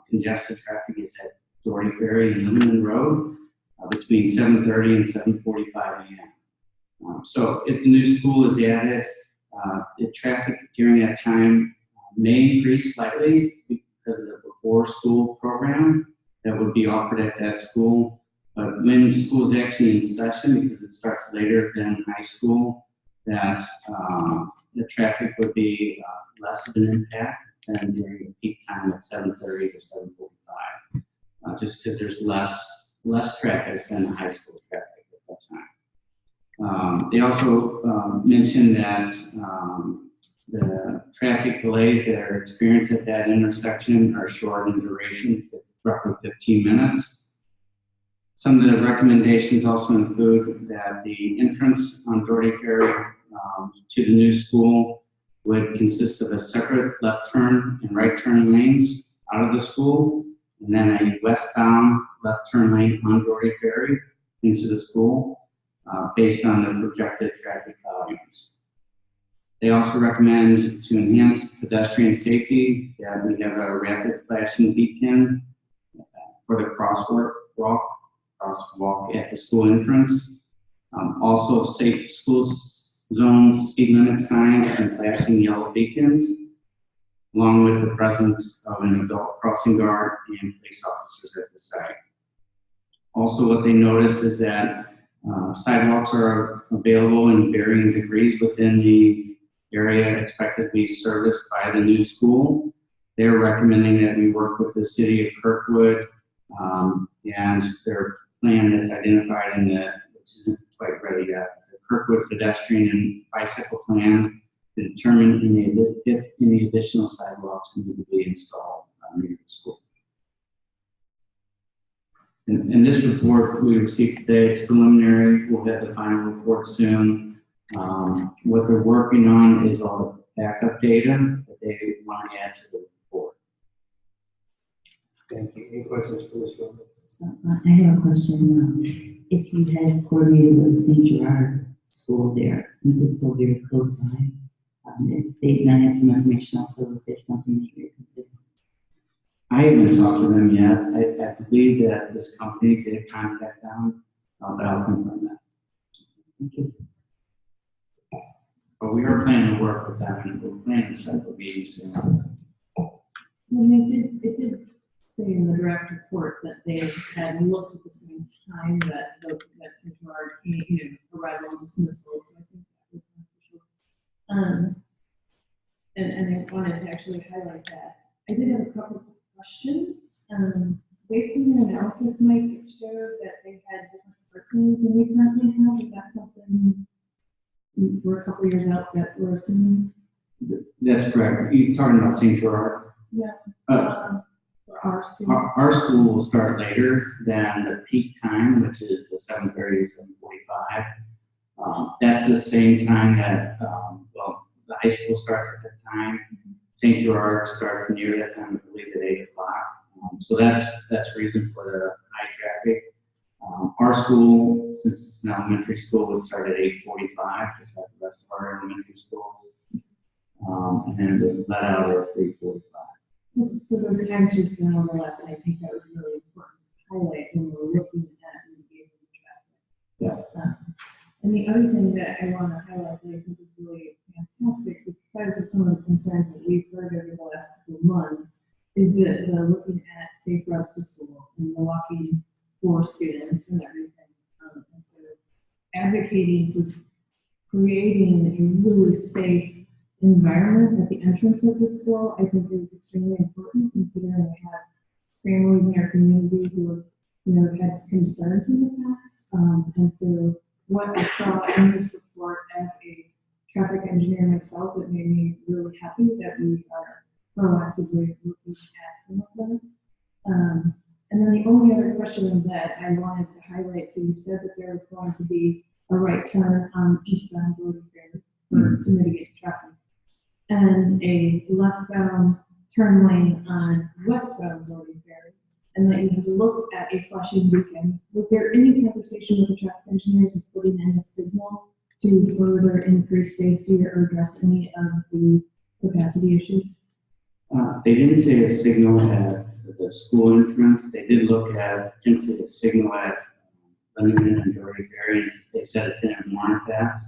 congested traffic is at Doherty Ferry and Lindeman Road between 7:30 and 7:45 a.m. So if the new school is added, the traffic during that time may increase slightly because of the before school program that would be offered at that school. But when school is actually in session, because it starts later than high school, that the traffic would be less of an impact than during the peak time at 7:30 to 7:45, just because there's less traffic than the high school traffic at that time. They also mentioned that the traffic delays that are experienced at that intersection are short in duration, roughly 15 minutes. Some of the recommendations also include that the entrance on Doherty Ferry to the new school would consist of a separate left turn and right turn lanes out of the school, and then a westbound left turn lane on Doherty Ferry into the school based on the projected traffic volumes. They also recommend to enhance pedestrian safety that we have a rapid flashing beacon for the crosswalk at the school entrance. Also safe school zone speed limit signs and flashing yellow beacons, along with the presence of an adult crossing guard and police officers at the site. Also, what they noticed is that Sidewalks are available in varying degrees within the area expected to be serviced by the new school. They're recommending that we work with the city of Kirkwood and their plan that's identified in the, which isn't quite ready yet, the Kirkwood pedestrian and bicycle plan to determine if any additional sidewalks need to be installed near the school. And this report we received today, it's preliminary. We'll have the final report soon. What they're working on is all the backup data that they want to add to the report. Thank you. Any questions for Ms. Gilman? I have a question. If you had coordinated with St. Gerard School there, since it's so very close by, if they might have some information also, if it's something that you're considering. I haven't talked to them yet. I believe that this company did contact them, but I'll confirm that. Thank you. But we are planning to work with them and we're planning to set up a meeting soon. And it did say in the draft report that they had looked at the same time that St. Gerard came, arrival and dismissal, so I think that was beneficial. And I wanted to actually highlight that. I did have a couple of questions. Based on your analysis, Mike, it showed that they had different start times than we currently have. Is that something we're a couple years out that we're assuming? That's correct. You're talking about St. Gerard? Yeah. For our school. Our school will start later than the peak time, which is the 7:30 to 7:45. That's the same time that, the high school starts at that time. St. Gerard starts near that time, I believe, at 8 o'clock. So that's the reason for the high traffic. Our school, since it's an elementary school, would start at 8:45, just like the rest of our elementary schools. And then the let out at 3:45. So those times just don't overlap, and I think that was really important to highlight when we're looking at mitigating the traffic. Yeah. And the other thing that I want to highlight that I think is really fantastic, because of some of the concerns that we've heard over the last couple of months, is that the looking at safe routes to school and the walking for students and everything. And so advocating for creating a really safe environment at the entrance of the school, I think is extremely important, considering we have families in our community who have had concerns in the past. And so what I saw in this report as a traffic engineer myself, it made me really happy that we are proactively looking at some of them. And then the only other question that I wanted to highlight, so you said that there was going to be a right turn on eastbound Golden Ferry to mitigate traffic, and a left-bound turn lane on westbound Golden Ferry, and that you had looked at a flashing beacon. Was there any conversation with the traffic engineers as putting in a signal to further increase safety or address any of the capacity issues? They didn't say a signal at the school entrance. They did look at, didn't say a signal at Lebanon and Dory Ferry. They said it didn't warrant that.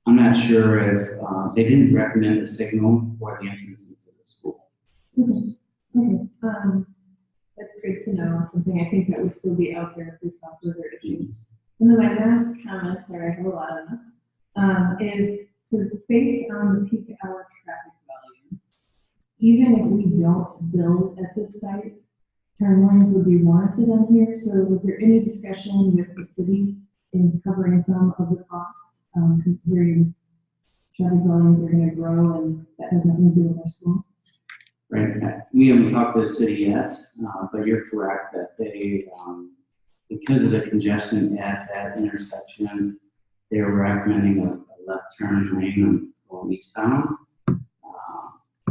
I'm not sure if they didn't recommend a signal for the entrance into the school. Okay. That's great to know. It's something I think that would still be out there if we saw further issues. And then my last comment, sorry, I have a lot on this, is so based on the peak hour traffic volume, even if we don't build at this site, turn lanes would be warranted on here. So was there any discussion with the city in covering some of the costs, considering traffic volumes are going to grow and that has nothing to do with our school? Right. We haven't talked to the city yet, but you're correct that they, because of the congestion at that intersection, they were recommending a left turn lane going eastbound.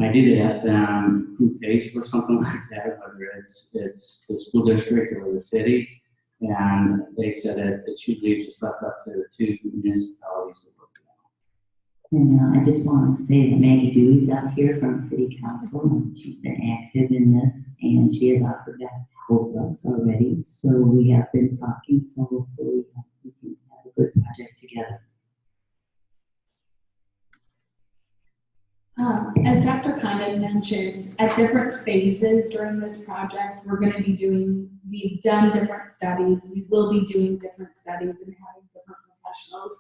I did ask them who pays for something like that, whether it's the school district or the city, and they said that it should be just left up to the two municipalities. And I just want to say that Maggie Dewey's out here from City Council, and she's been active in this, and she has offered to help us already. So we have been talking, so hopefully we can have a good project together. As Dr. Condon mentioned, at different phases during this project, we've done different studies, we will be doing different studies and having different professionals.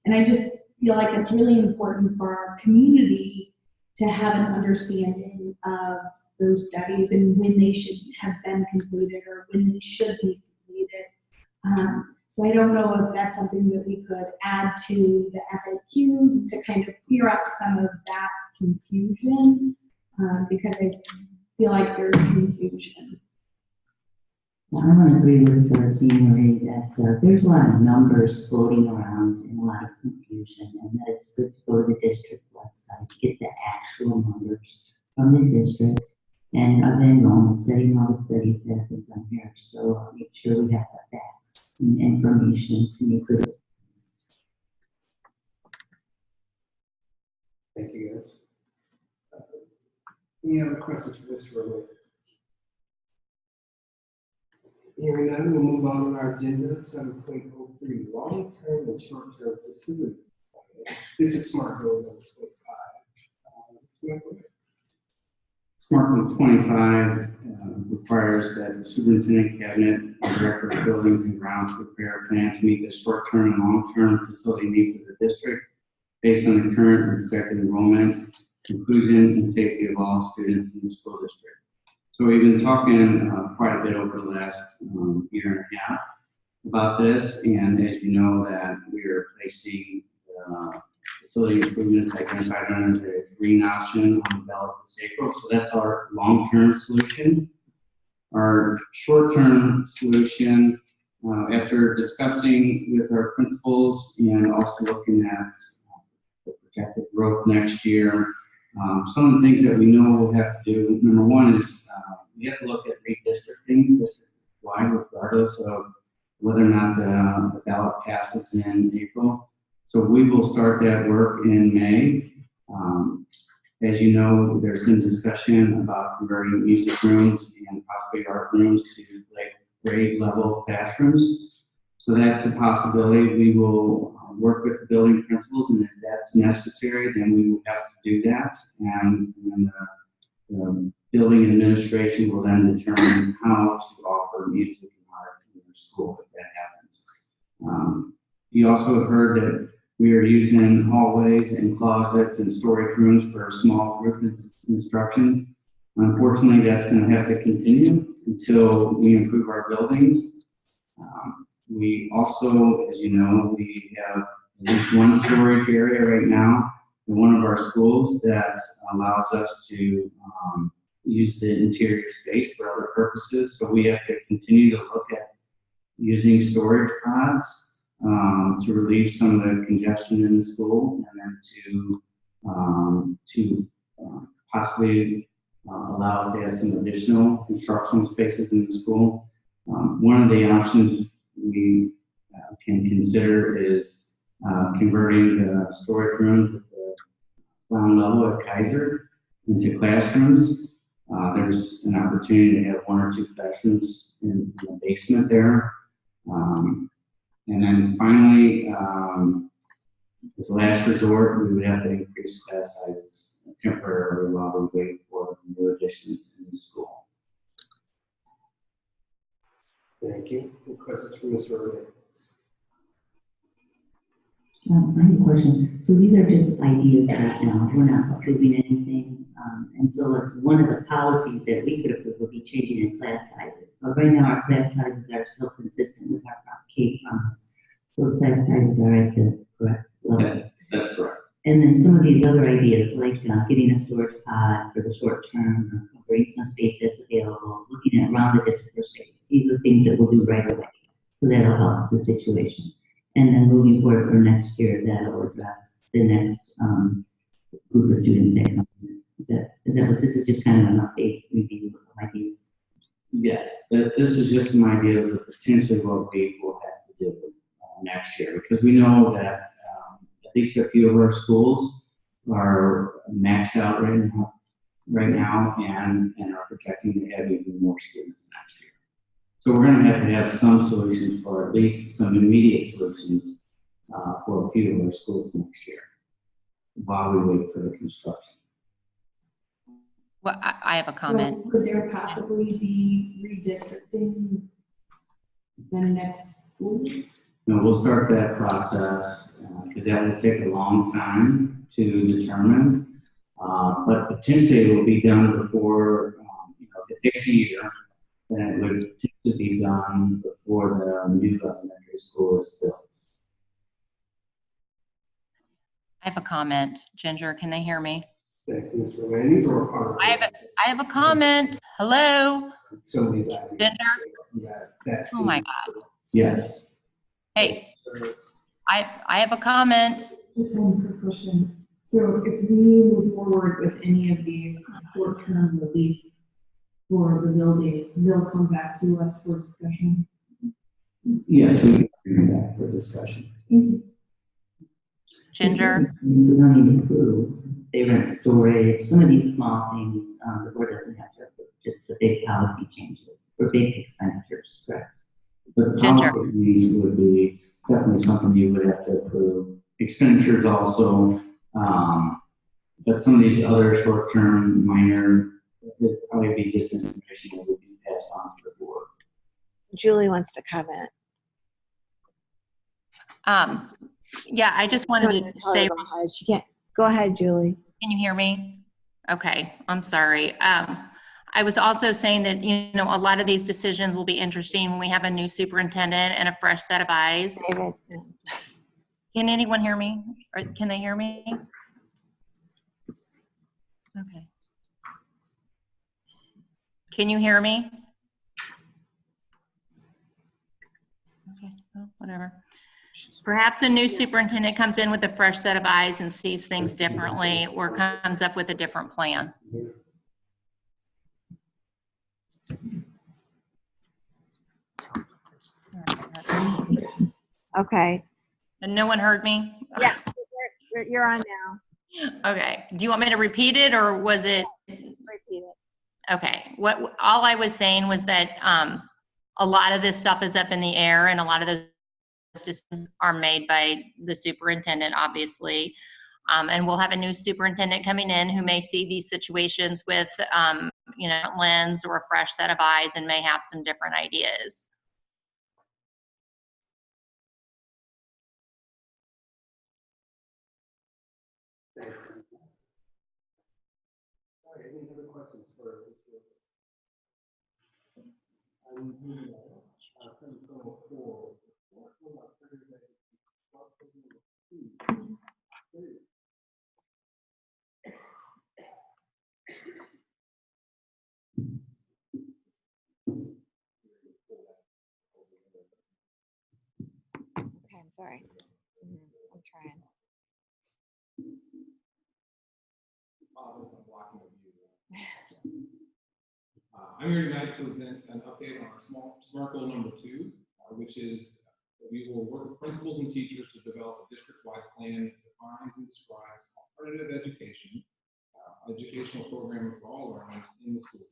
And I just feel like it's really important for our community to have an understanding of those studies and when they should have been completed or when they should be completed. So I don't know if that's something that we could add to the FAQs to kind of clear up some of that confusion, because I feel like there's confusion. Well, I want to agree with Jean Marie that there's a lot of numbers floating around and a lot of confusion, and that it's good to go to the district website, get the actual numbers from the district, and of the enrollment, studying all the studies that have been done here. So make sure we have the facts and information to make good. Thank you, guys. Any other questions for Mr. Rowe? Hearing none, we'll move on to our agenda, 7.03, long-term and short-term facilities. This is Smart Goal number 25. Smart Goal 25 requires that the superintendent, cabinet, and director of buildings and grounds prepare a plan to meet the short-term and long-term facility needs of the district based on the current and projected enrollment, inclusion, and safety of all students in the school district. So we've been talking quite a bit over the last year and a half about this, and as you know that we are placing facility improvements identified under the green option on the ballot this April. So that's our long-term solution. Our short-term solution, after discussing with our principals and also looking at the projected growth next year, some of the things that we know we'll have to do, number one is we have to look at redistricting district-wide regardless of whether or not the ballot passes in April. So we will start that work in May. As you know, there's been discussion about converting music rooms and possibly art rooms to grade level classrooms. So that's a possibility. We will work with the building principals, and if that's necessary, then we will have to do that. And the building administration will then determine how to offer music and art in their school if that happens. You also heard that we are using hallways and closets and storage rooms for a small group instruction. Unfortunately, that's going to have to continue until we improve our buildings. We also, as you know, we have at least one storage area right now in one of our schools that allows us to use the interior space for other purposes. So we have to continue to look at using storage pods to relieve some of the congestion in the school, and then to possibly allow us to have some additional instructional spaces in the school. One of the options we can consider is converting the storage rooms at the ground level at Kaiser into classrooms. There's an opportunity to have one or two classrooms in the basement there. And then finally, as a last resort, we would have to increase class sizes temporarily while we wait for new additions in the school. Thank you. Any questions for Mr. Rowe? I have a question. So these are just ideas right now. We're not approving anything. And so like one of the policies that we could approve would be changing in class sizes. But right now our class sizes are still consistent with our K promise. So the class sizes are at the correct level. That's correct. And then some of these other ideas, like getting a storage pod for the short term, or covering some space that's available, looking at around the district for space. These are things that we'll do right away. So that'll help the situation. And then moving forward for next year, that'll address the next group of students that come in. Is that what this is, just kind of an update review of ideas? Yes, this is just some ideas of potentially what we will have to do next year, because we know that at least a few of our schools are maxed out right now and are projecting to have even more students next year. So we're going to have some solutions, for at least some immediate solutions for a few of our schools next year while we wait for the construction. Well, I have a comment. So could there possibly be redistricting the next school? No, we'll start that process, because that will take a long time to determine. But potentially it will be done before, if it takes a year, then it would to be done before the new elementary school is built. I have a comment. Ginger, can they hear me? Thank you, Mr. Laney, or I have a comment. Hello? somebody's Ginger? Oh my God. Yes. Hey, I have a comment. Just one quick question. So if we move forward with any of these short-term relief for the buildings, they'll come back to us for discussion? Yes, we can bring that for discussion. Thank you. Ginger? The money to improve, they rent storage, some of these small things, the board doesn't have to, approve, just the big policy changes, or big expenditures, correct? The Ginger. policies would be definitely something you would have to approve. Expenditures also, but some of these other short-term, minor, would probably be just information that would be passed on to the board. Julie wants to comment. Yeah, I just wanted to say, She can't. Go ahead, Julie. can you hear me? Okay, I'm sorry. I was also saying that, a lot of these decisions will be interesting when we have a new superintendent and a fresh set of eyes. David. Can anyone hear me? Or can they hear me? Okay. Can you hear me? Okay, well, whatever. Perhaps a new superintendent comes in with a fresh set of eyes and sees things differently, or comes up with a different plan. Okay. And no one heard me? Yeah, you're on now. Okay. Do you want me to repeat it, or was it? Repeat it. Okay. All I was saying was that a lot of this stuff is up in the air, and a lot of those decisions are made by the superintendent, obviously. And we'll have a new superintendent coming in who may see these situations with, lens or a fresh set of eyes, and may have some different ideas. Thank you. All right, any other questions for Mr. Okay, I'm sorry. I'm trying. I'm here tonight to present an update on our SMART goal number 2, which is that we will work with principals and teachers to develop a district-wide plan that defines and describes alternative educational programming for all learners in the schools.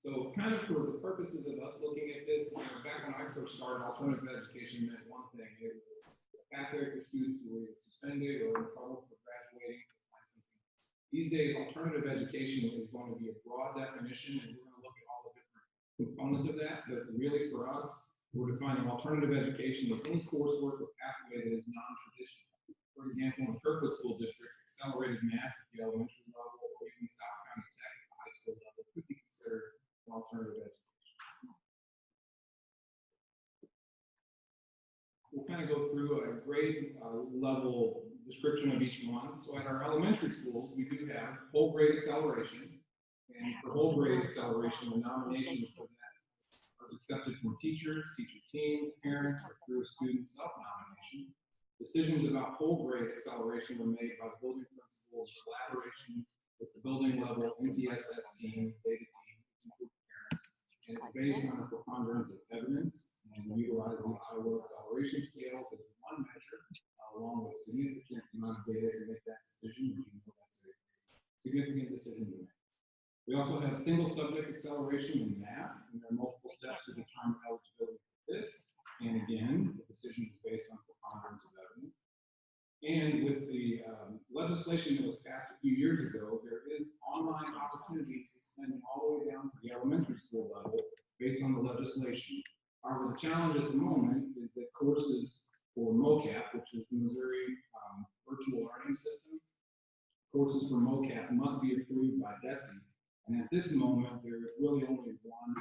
So kind of for the purposes of us looking at this, back when I first started, alternative education meant one thing. It was a pathway for students who were either suspended or in trouble for graduating to find something. These days, alternative education is going to be a broad definition, and we're going to look at all the different components of that. But really for us, we're defining alternative education as any coursework or pathway that is non-traditional. For example, in Kirkwood School District, accelerated math at the elementary level, or even South County Tech at the high school level could be considered alternative education. We'll kind of go through a grade level description of each one. So at our elementary schools, we do have whole grade acceleration. And for whole grade acceleration, the nominations for that are accepted from teachers, teacher teams, parents, or through student self-nomination. Decisions about whole grade acceleration were made by the building principal in collaboration with the building level MTSS team, data team, and it's based on a preponderance of evidence, and utilizing the Iowa acceleration scale as one measure, along with a significant amount of data to make that decision. As you know, that's a significant decision to make. We also have single subject acceleration in math, and there are multiple steps to determine eligibility for this. And again, the decision is based on preponderance of evidence. And with the legislation that was passed a few years ago, there is online opportunities extending all the way down to the elementary school level based on the legislation. However, the challenge at the moment is that courses for MOCAP, which is the Missouri Virtual Learning System, courses for MOCAP must be approved by DESE. And at this moment, there is really only one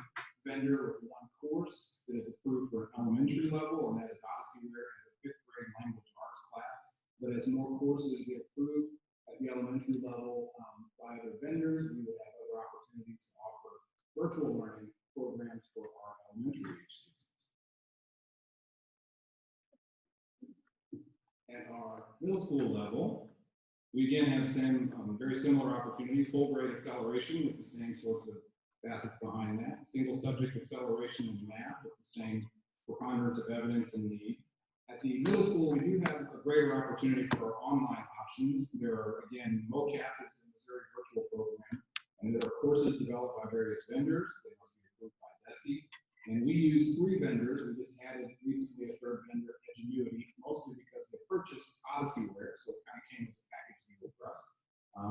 vendor with one course that is approved for an elementary level, and that is Odysseyware and the 5th grade language arts class. But as more courses get approved at the elementary level by other vendors, we would have other opportunities to offer virtual learning programs for our elementary students. At our middle school level, we again have very similar opportunities, whole grade acceleration with the same sorts of facets behind that, single subject acceleration in math with the same preponderance of evidence and need. At the middle school, we do have a greater opportunity for our online options. There are, again, MOCAP is the Missouri Virtual Program, and there are courses developed by various vendors. They must be approved by DESE. And we use 3 vendors. We just added recently a 3rd vendor, Edgenuity, mostly because they purchased Odysseyware, so it kind of came as a package deal for us.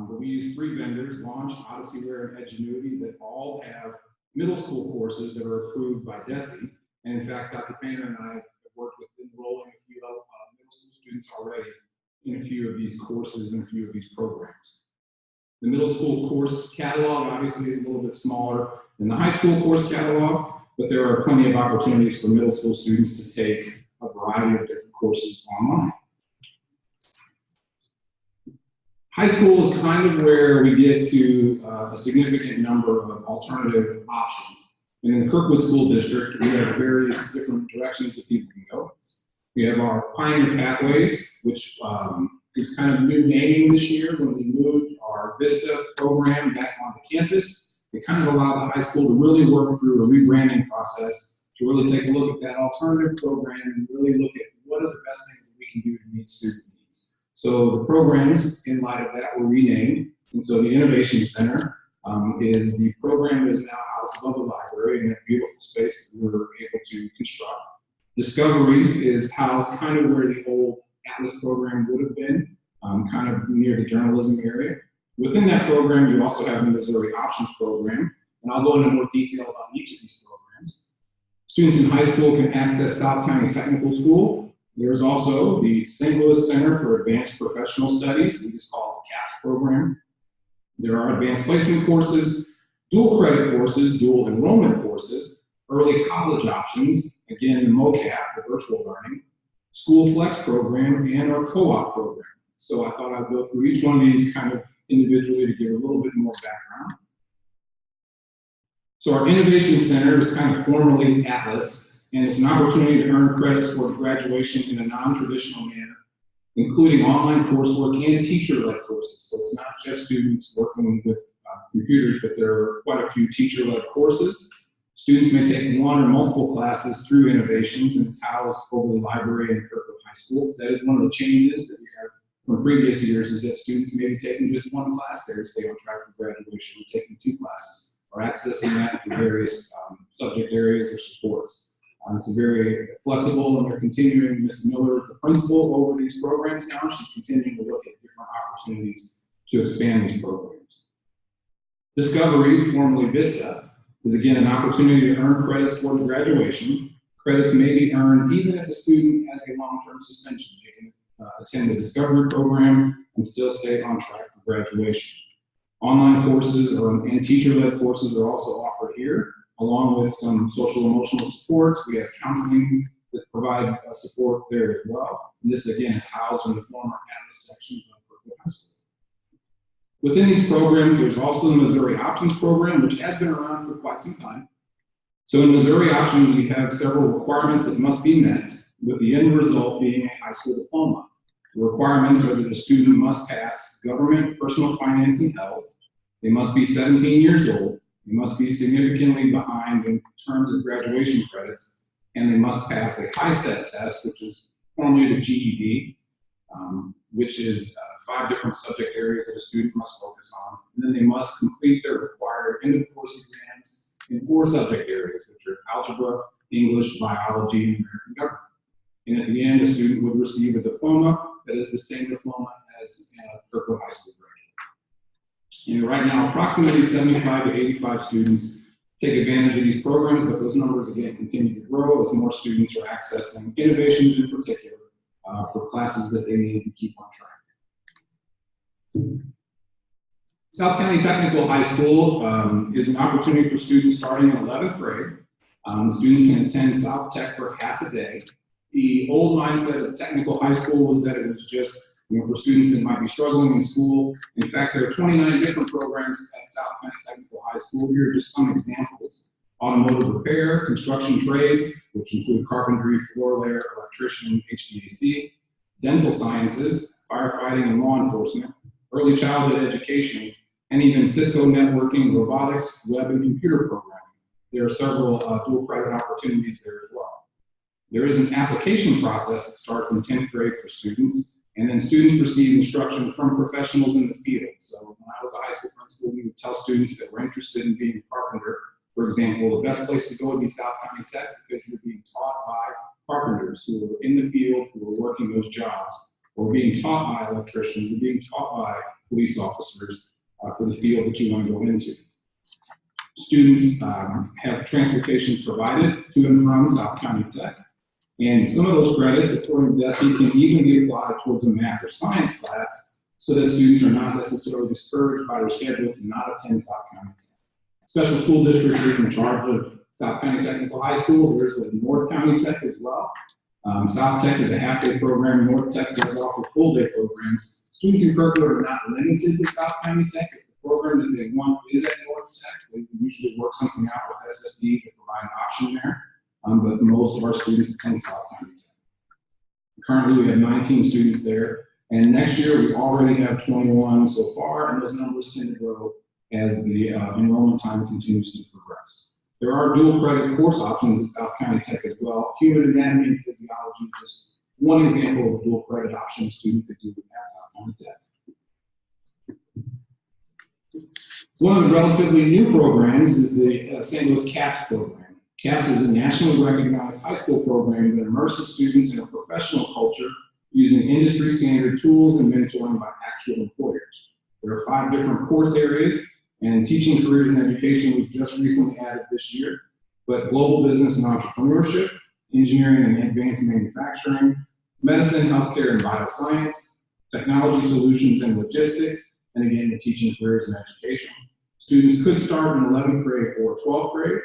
But we use 3 vendors, Launch, Odysseyware, and Edgenuity, that all have middle school courses that are approved by DESE. And in fact, Dr. Painter and I have worked with enrolling a few middle school students already in a few of these courses and a few of these programs. The middle school course catalog obviously is a little bit smaller than the high school course catalog, but there are plenty of opportunities for middle school students to take a variety of different courses online. High school is kind of where we get to a significant number of alternative options. And in the Kirkwood School District, we have various different directions that people can go. We have our Pioneer Pathways, which is kind of new naming this year when we moved our VISTA program back onto campus. It kind of allowed the high school to really work through a rebranding process to really take a look at that alternative program and really look at what are the best things that we can do to meet student needs. So the programs, in light of that, were renamed. And so the Innovation Center is the program that is now housed above the library in that beautiful space that we were able to construct. Discovery is housed kind of where the old Atlas program would have been, kind of near the journalism area. Within that program, you also have the Missouri Options program, and I'll go into more detail about each of these programs. Students in high school can access South County Technical School. There's also the St. Louis Center for Advanced Professional Studies, we just call it the CAPS program. There are advanced placement courses, dual credit courses, dual enrollment courses, early college options, again, MOCAP, the virtual learning, school flex program, and our co-op program. So I thought I'd go through each one of these kind of individually to give a little bit more background. So our Innovation Center is kind of formerly Atlas, and it's an opportunity to earn credits for graduation in a non-traditional manner, including online coursework and teacher-led courses. So it's not just students working with computers, but there are quite a few teacher-led courses. Students may take 1 or multiple classes through Innovations, and it's housed over the library in Kirkwood High School. That is one of the changes that we have from previous years, is that students may be taking just 1 class there to stay on track for graduation, or taking 2 classes, or accessing that for various subject areas or supports. It's very flexible, and they're continuing. Ms. Miller is the principal over these programs now. She's continuing to look at different opportunities to expand these programs. Discovery, formerly VISTA, is again an opportunity to earn credits towards graduation. Credits may be earned even if a student has a long-term suspension. They can attend the Discovery program and still stay on track for graduation. Online courses and teacher-led courses are also offered here, along with some social emotional supports. We have counseling that provides support there as well. And this again is housed in the former Atlas section of Kirkwood High School. Within these programs, there's also the Missouri Options program, which has been around for quite some time. So in Missouri Options, we have several requirements that must be met, with the end result being a high school diploma. The requirements are that a student must pass government, personal finance, and health. They must be 17 years old. They must be significantly behind in terms of graduation credits, and they must pass a high set test, which is formerly the GED, which is 5 different subject areas that a student must focus on. And then they must complete their required end of course exams in 4 subject areas, which are algebra, English, biology, and American government. And at the end, the student would receive a diploma that is the same diploma as Kirkwood High School graduate. And right now, approximately 75 to 85 students take advantage of these programs, but those numbers again continue to grow as more students are accessing innovations in particular for classes that they need to keep on track. South County Technical High School is an opportunity for students starting in 11th grade. Students can attend South Tech for half a day. The old mindset of technical high school was that it was just for students that might be struggling in school. In fact, there are 29 different programs at South County Technical High School. Here are just some examples: automotive repair, construction trades, which include carpentry, floor layer, electrician, HVAC, dental sciences, firefighting and law enforcement, early childhood education, and even Cisco networking, robotics, web and computer programming. There are several dual credit opportunities there as well. There is an application process that starts in 10th grade for students, and then students receive instruction from professionals in the field. So when I was a high school principal, we would tell students that were interested in being a carpenter, for example, the best place to go would be South County Tech because you're being taught by carpenters who are in the field, who are working those jobs, or being taught by electricians, or being taught by police officers for the field that you want to go into. Students have transportation provided to and from South County Tech. And some of those credits, according to DESE, can even be applied towards a math or science class so that students are not necessarily discouraged by their schedule to not attend South County Tech. Special school district is in charge of South County Technical High School. There's a North County Tech as well. South Tech is a half-day program. North Tech does offer full-day programs. Students in Kirkwood are not limited to South County Tech. If the program that they want is at North Tech, they can usually work something out with SSD to provide an option there. But most of our students attend South County Tech. Currently, we have 19 students there, and next year we already have 21 so far, and those numbers tend to grow as the enrollment time continues to progress. There are dual credit course options at South County Tech as well. Human anatomy and physiology is just one example of a dual credit option a student could do at South County Tech. One of the relatively new programs is the St. Louis CAPS program. CAPS is a nationally recognized high school program that immerses students in a professional culture using industry standard tools and mentoring by actual employers. There are 5 different course areas, and teaching, careers, and education was just recently added this year. But global business and entrepreneurship, engineering and advanced manufacturing, medicine, healthcare, and bioscience, technology solutions and logistics, and again, the teaching, careers, and education. Students could start in 11th grade or 12th grade.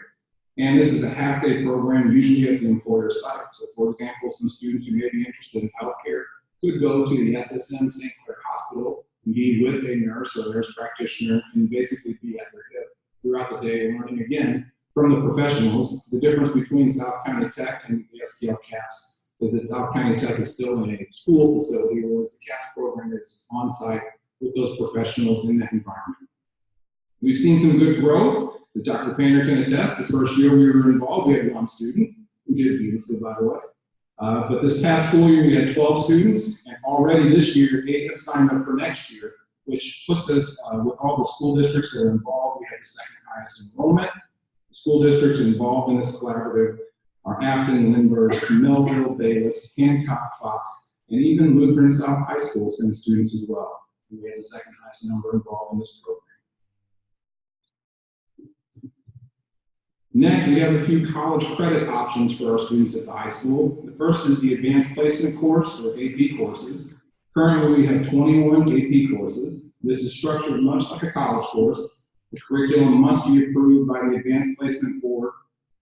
And this is a half-day program, usually at the employer's site. So, for example, some students who may be interested in healthcare could go to the SSM St. Clair Hospital and be with a nurse or nurse practitioner and basically be at their hip throughout the day, learning again from the professionals. The difference between South County Tech and the STL CAPS is that South County Tech is still in a school facility, whereas the CAPS program is on site with those professionals in that environment. We've seen some good growth. As Dr. Painter can attest, the first year we were involved, we had 1 student who did beautifully, by the way. But this past school year, we had 12 students, and already this year, 8 have signed up for next year, which puts us, with all the school districts that are involved, we have the 2nd highest enrollment. The school districts involved in this collaborative are Afton, Lindbergh, Melville, Bayless, Hancock, Fox, and even Lutheran South High School sends students as well. We have the 2nd highest number involved in this program. Next, we have a few college credit options for our students at the high school. The first is the Advanced Placement course, or AP courses. Currently, we have 21 AP courses. This is structured much like a college course. The curriculum must be approved by the Advanced Placement Board,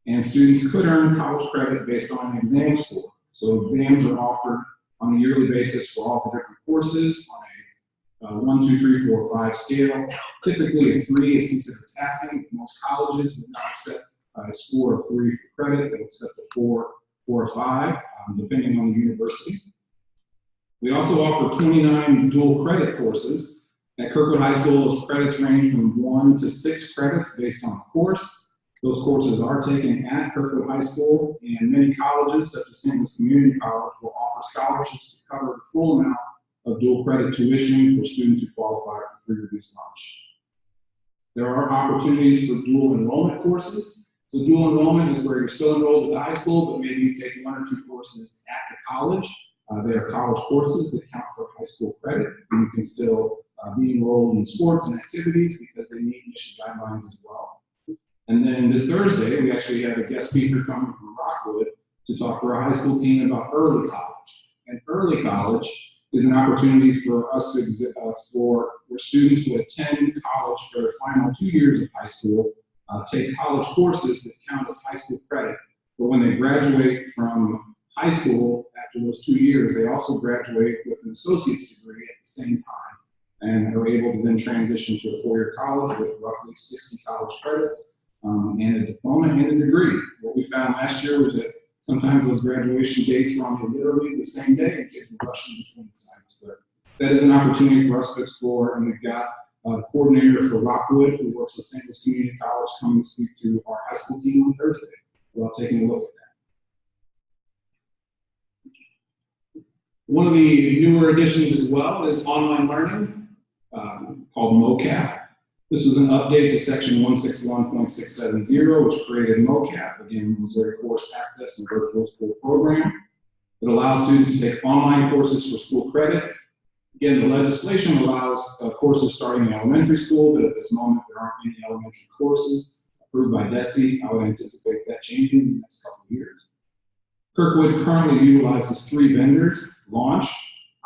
and students could earn college credit based on an exam score. So exams are offered on a yearly basis for all the different courses on a 1, 2, 3, 4, 5 scale. Typically, a 3 is considered passing. Most colleges would not accept a score of 3 for credit. They'll accept a 4 or 5, depending on the university. We also offer 29 dual credit courses. At Kirkwood High School, those credits range from 1 to 6 credits based on the course. Those courses are taken at Kirkwood High School, and many colleges, such as St. Louis Community College, will offer scholarships to cover the full amount of dual credit tuition for students who qualify for free reduced lunch. There are opportunities for dual enrollment courses. So dual enrollment is where you're still enrolled at the high school, but maybe you take 1 or 2 courses at the college. They are college courses that count for high school credit, and you can still be enrolled in sports and activities because they meet mission guidelines as well. And then this Thursday, we actually have a guest speaker coming from Rockwood to talk to our high school team about early college. And early college is an opportunity for us to explore where students who attend college for their final 2 years of high school take college courses that count as high school credit. But when they graduate from high school after those 2 years, they also graduate with an associate's degree at the same time and are able to then transition to a 4-year college with roughly 60 college credits and a diploma and a degree. What we found last year was that sometimes those graduation dates were on literally the same day and kids were rushing between sites. But that is an opportunity for us to explore, and we've got a coordinator for Rockwood who works at St. Louis Community College coming to speak to our high school team on Thursday while taking a look at that. One of the newer additions as well is online learning called MOCAP. This was an update to section 161.670, which created MOCAP, again, Missouri Course Access and Virtual School Program. It allows students to take online courses for school credit. Again, the legislation allows courses starting in elementary school, but at this moment there aren't any elementary courses approved by DESE. I would anticipate that changing in the next couple of years. Kirkwood currently utilizes 3 vendors: Launch,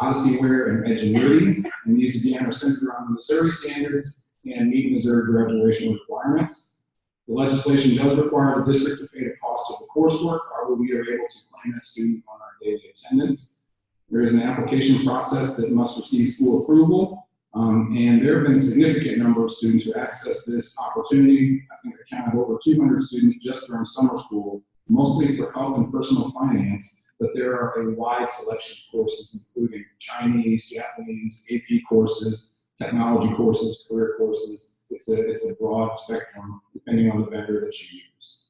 Odysseyware, and Edgenuity, and these again are centered around the Missouri standards and meet Missouri graduation requirements. The legislation does require the district to pay the cost of the coursework, however we are able to claim that student on our daily attendance. There is an application process that must receive school approval, and there have been a significant number of students who access this opportunity. I think I counted over 200 students just during summer school, mostly for health and personal finance, but there are a wide selection of courses, including Chinese, Japanese, AP courses, technology courses, career courses. It's a broad spectrum depending on the vendor that you use.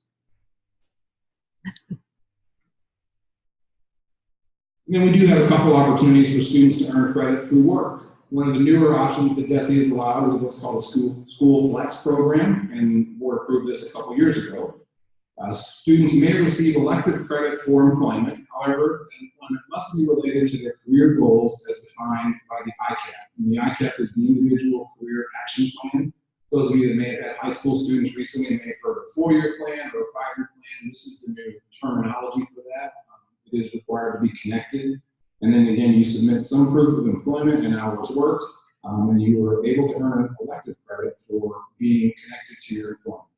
And then we do have a couple opportunities for students to earn credit through work. One of the newer options that DESE has allowed is what's called a school flex program, and the board approved this a couple years ago. Students may receive elective credit for employment. However, employment must be related to their career goals as defined by the ICAP. And the ICAP is the Individual Career Action Plan. Those of you that may have had high school students recently may have heard of a 4-year plan or a 5-year plan. This is the new terminology for that. It is required to be connected. And then again, you submit some proof of employment and hours worked, and you are able to earn elective credit for being connected to your employment.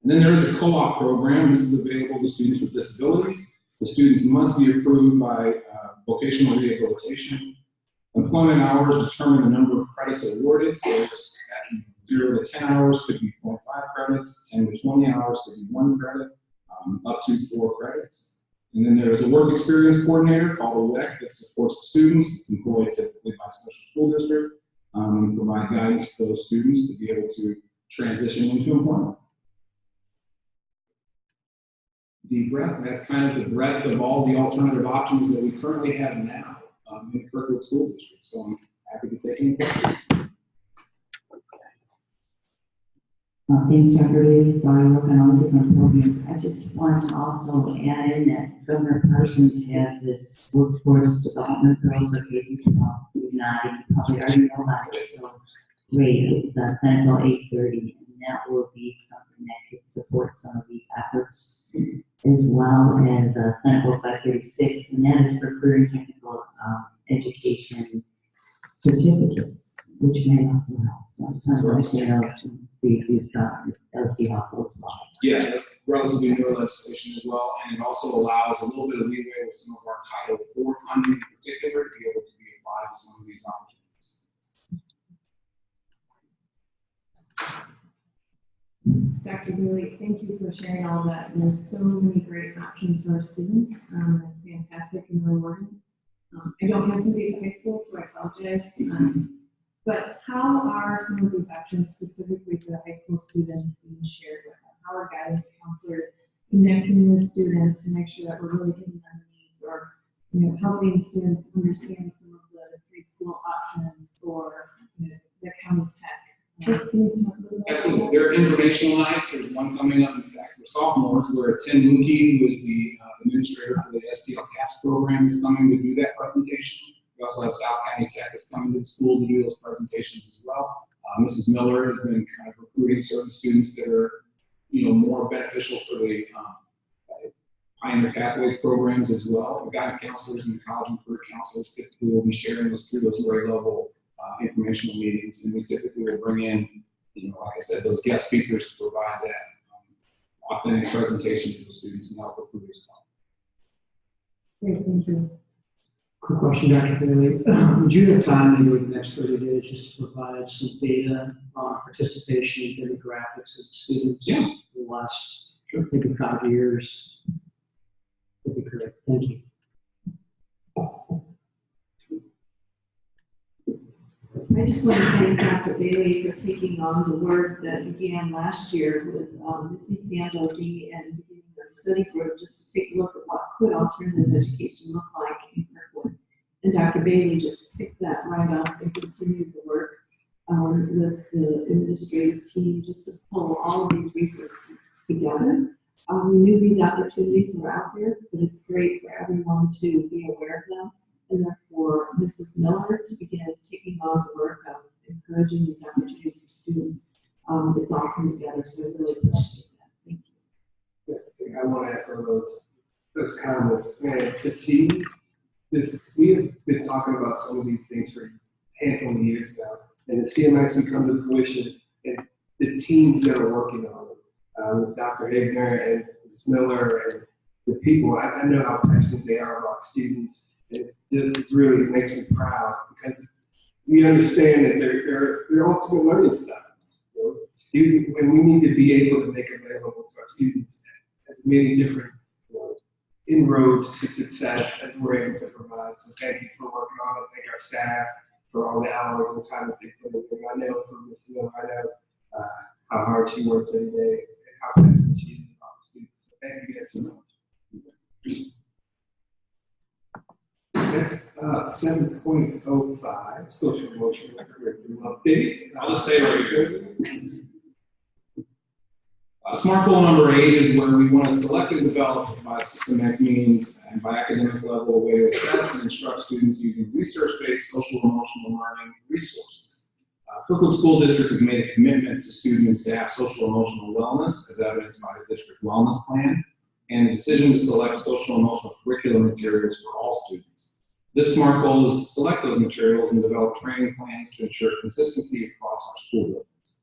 And then there is a co-op program. This is available to students with disabilities. The students must be approved by vocational rehabilitation. Employment hours determine the number of credits awarded. So it's 0 to 10 hours could be 0.5 credits, 10 to 20 hours could be 1 credit, up to 4 credits. And then there is a work experience coordinator called a WEC that supports the students. It's employed typically by a special school district and provide guidance to those students to be able to transition into employment. That's kind of the breadth of all the alternative options that we currently have now in the Kirkwood School District. So I'm happy to take any questions. Thanks, Dr. Lee, for your work on all the different programs. I just want to also add in that Governor Parsons has this workforce development program for K-12. You've probably already know about it, so great. It's Senate Bill 830, and that will be something that could support some of these efforts, as well as Senate Bill 536, and that is for career and technical education certificates, which may also help. So I just wanted to let you know, see if you've got LSD helpful as well. Yeah, that's relatively new legislation as well, and it also allows a little bit of leeway with some of our Title IV funding in particular to be able to be applied to some of these opportunities. Dr. Bailey, thank you for sharing all that. And there's so many great options for our students. It's fantastic and rewarding. I don't have somebody at high school, so I apologize. But how are some of these options specifically for the high school students being shared with them? How are guidance counselors connecting with students to make sure that we're really hitting on the needs, or helping students understand some of the trade school options or the county tech? Absolutely. There are informational nights. There's one coming up, in fact, for sophomores, where Tim Mookie, who is the administrator for the STL CAPS program is coming to do that presentation. We also have South County Tech is coming to the school to do those presentations as well. Mrs. Miller has been kind of recruiting certain students that are, more beneficial for the Pioneer Pathways programs as well. The guidance counselors and the college and career counselors typically will be sharing those through those grade level informational meetings, and we typically will bring in, like I said, those guest speakers to provide that authentic presentation to the students and help recruit as well. Great, thank you. Quick question, Dr. Bailey. Would you have time maybe in the next 30 days just to provide some data on participation and demographics of students in the last maybe 5 years? That'd be great. Thank you. I just want to thank Dr. Bailey for taking on the work that began last year with Missy Sandovey and beginning a study group just to take a look at what could alternative education look like in Kirkwood. And Dr. Bailey just picked that right up and continued the work with the administrative team just to pull all of these resources together. We knew these opportunities were out there, but it's great for everyone to be aware of them. And then for Mrs. Miller to begin taking on the work of encouraging these opportunities for students. It's all come together, so I really appreciate that. Thank you. I want to echo those comments. And to see this, we have been talking about some of these things for a handful of years now, and to see them actually come to fruition, and the teams that are working on it, with Dr. Hagner and Ms. Miller and the people, I know how passionate they are about students. It just really makes me proud because we understand that they're ultimate learning styles. And we need to be able to make available to our students as many different inroads to success as we're able to provide. So thank you for working on it. Thank our staff for all the hours and time that they put in. I know from Ms. Miller, I know how hard she works every day and how passionate she is about the students. So thank you guys so much. Next, 7.05, social emotional curriculum update. I'll just stay right here. SMART goal number 8 is where we want to selectively develop by systematic means and by academic level a way to assess and instruct students using research-based social emotional learning resources. Kirkwood School District has made a commitment to student and staff social emotional wellness as evidenced by the district wellness plan and the decision to select social emotional curriculum materials for all students. This SMART goal is to select those materials and develop training plans to ensure consistency across our school buildings.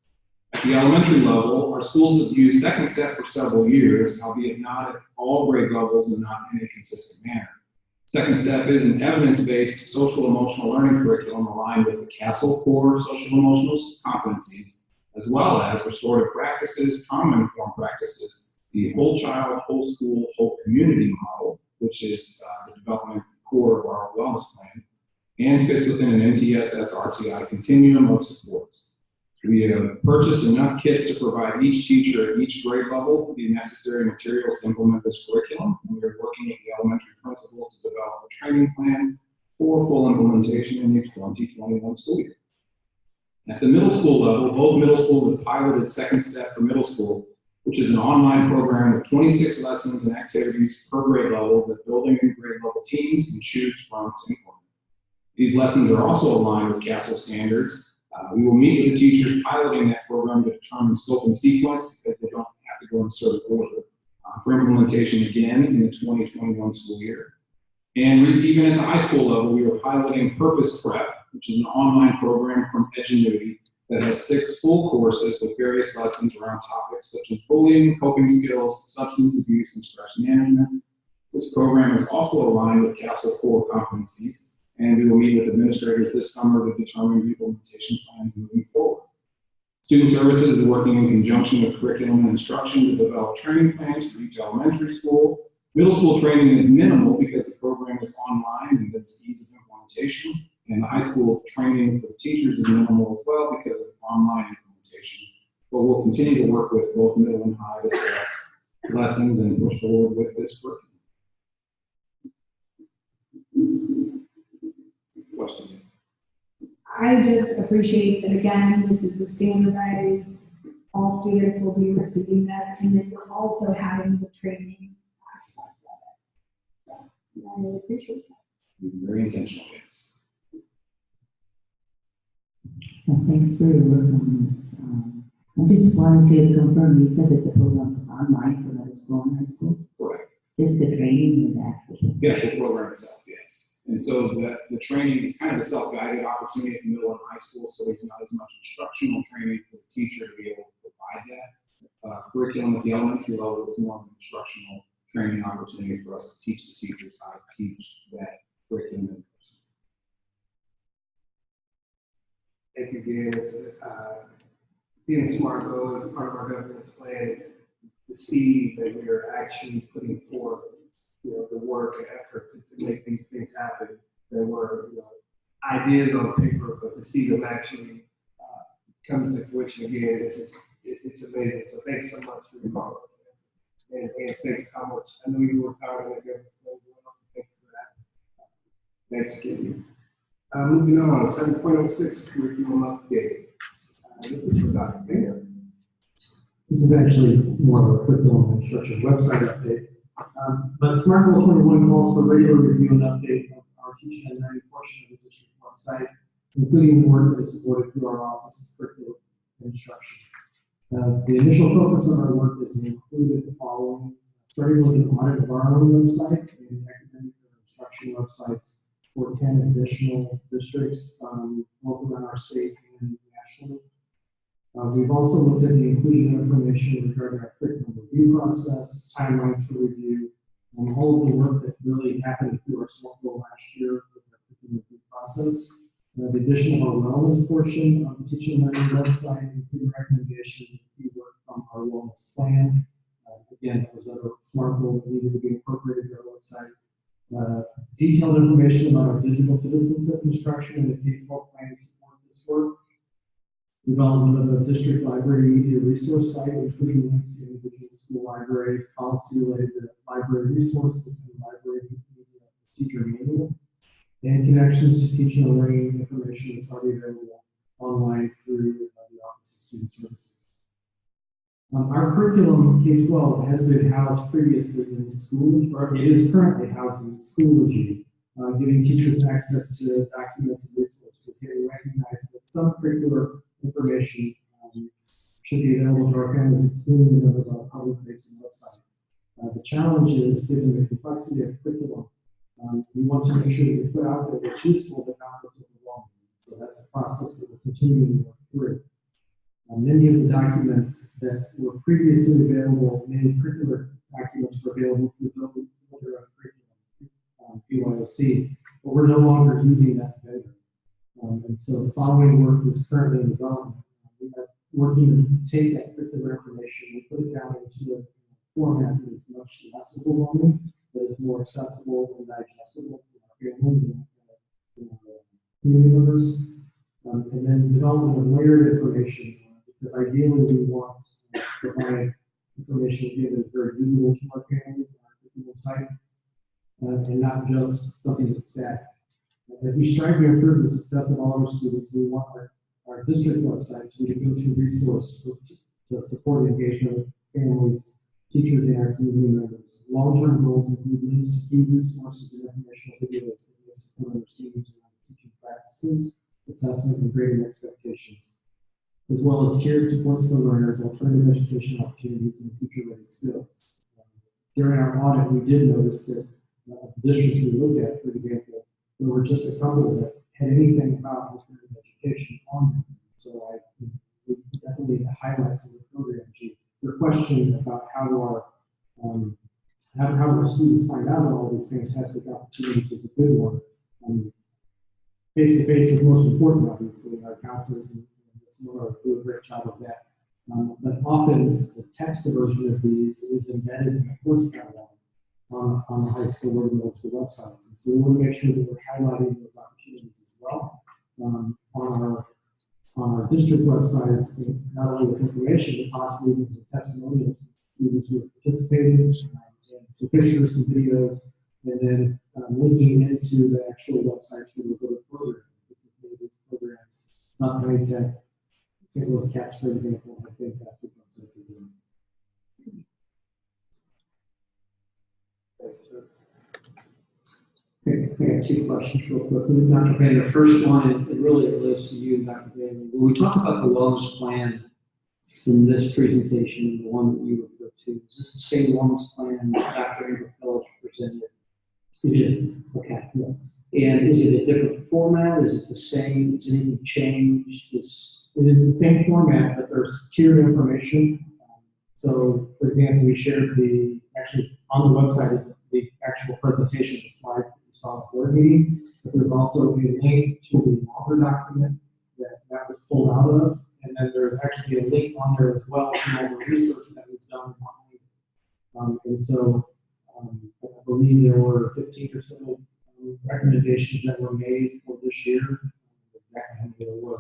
At the elementary level, our schools have used Second Step for several years, albeit not at all grade levels and not in a consistent manner. Second Step is an evidence-based social emotional learning curriculum aligned with the Castle core social emotional competencies, as well as restorative practices, trauma-informed practices, the whole child, whole school, whole community model, which is the development core of our wellness plan, and fits within an MTSS RTI continuum of supports. We have purchased enough kits to provide each teacher at each grade level the necessary materials to implement this curriculum, and we are working with the elementary principals to develop a training plan for full implementation in the 2021 school year. At the middle school level, both middle schools have piloted Second Step for middle school, which is an online program with 26 lessons and activities per grade level that building and grade level teams can choose from to implement. These lessons are also aligned with Castle standards. We will meet with the teachers piloting that program to determine scope and sequence because they don't have to go in certain order for implementation again in the 2021 school year. And even at the high school level, we are piloting Purpose Prep, which is an online program from Edgenuity that has 6 full courses with various lessons around topics such as bullying, coping skills, substance abuse, and stress management. This program is also aligned with Castle core competencies, and we will meet with administrators this summer to determine implementation plans moving forward. Student Services is working in conjunction with curriculum and instruction to develop training plans for each elementary school. Middle school training is minimal because the program is online and there's ease of implementation. And the high school training for the teachers is minimal as well because of online implementation. But we'll continue to work with both middle and high to select lessons and push forward with this curriculum. Question? I just appreciate that, again, this is the standardized, all students will be receiving this, and then we're also having the training aspect of it. So, I really appreciate that. Very intentional, yes. Well, thanks for your work on this. I just wanted to confirm, you said that the program's online for middle school and high school? Correct. Just the training or the actual? The actual program itself, yes. And so the training is kind of a self-guided opportunity at middle and high school, so there's not as much instructional training for the teacher to be able to provide that. Curriculum at the elementary level is more of an instructional training opportunity for us to teach the teachers how to teach that curriculum in person. Thank you again. It's, being smart goal is part of our governance plan to see that we are actually putting forth, the work and effort to make these things happen. That were, ideas on paper, but to see them actually come to fruition again, it's amazing. So thanks so much for your work. And thanks how much. I know you worked hard on it. Thank you for that. Thanks again. Moving on, 7.06 curriculum updates. This is for Dr. Bayer. This is actually more of a curriculum and instruction website update. But SMART Goal 21 calls for regular review and update of our teaching and learning portion of the district website, including the work that is supported through our office of curriculum and instruction. The initial focus of our work is included the following: starting with an audit of our own website and academic and instruction websites for 10 additional districts, both around our state and nationally. We've also looked at the inclusion of information regarding our curriculum review process, timelines for review, and all of the work that really happened through our SMART goal last year with our curriculum review process. The addition of our wellness portion of the teaching and learning website, including recommendations and key work from our wellness plan. Again, that was a SMART goal that needed to be incorporated to our website. Detailed information about our digital citizenship instruction and the K-12 plan to support this work. Development of a district library media resource site, including links to individual school libraries, policy related to library resources, and library media procedure manual, and connections to teaching and learning information that's already available online through the Office of Student Services. Our curriculum K-12 has been housed previously in school, or it is currently housed in Schoology, giving teachers access to documents and resources. They recognize that some curricular information should be available to our families, including the members of our public-facing website. The challenge is, given the complexity of curriculum, we want to make sure that we put out there what's useful but not what's overwhelming. So that's a process that we're continuing to work through. Many of the documents that were previously available, many curricular documents were available through the curriculum, PYOC, but we're no longer using that vendor. And so the following work is currently in development. We are working to take that curricular information and put it down into a format that is much less overwhelming, that is more accessible and digestible to our families and community members. And then development of layered information, because ideally we want to provide information again that is very usable to our families and our curriculum site, and not just something that's static. As we strive to improve the success of all our students, we want our district website to be the go-to resource to support engagement with families, teachers, and our community members. Long-term goals include links to key resources and informational videos that will support our students in teaching practices, assessment, and grading expectations, as well as tiered supports for learners, alternative education opportunities, and future-ready skills. During our audit, we did notice that the districts we looked at, for example, there were just a couple that had anything about alternative education on them. So we definitely highlight some of the programs. Your question about how do our students find out about all these fantastic opportunities is a good one. Face-to-face is most important, obviously. Our counselors and Similar do a great job of that. But often the text version of these is embedded in a course catalog on the high school or middle school websites. And so we want to make sure that we're highlighting those opportunities as well on our district websites, not only with information, but possibly with some testimonials from students who have participated, and some pictures, some videos, and then linking into the actual websites for those other programs. These programs, not High Tech, St. Louis Caps, for example, I think that's what websites are doing. got two questions real quickly, Dr. Bailey. The first one, it really relates to you, Dr. Bailey. When we talk about the wellness plan in this presentation, the one that you referred to, is this the same wellness plan that Dr. Amber Phillips presented? It is. Okay, yes. And is it a different format? Is it the same? Is anything changed? It is the same format, but there's tiered information. So, for example, we shared actually on the website is the actual presentation, the slides that you saw at the board meeting. But there's also a link to the longer document that was pulled out of. And then there's actually a link on there as well to all the research that was done behind. And so I believe there were 15 or so recommendations that were made for this year. Exactly how many there were.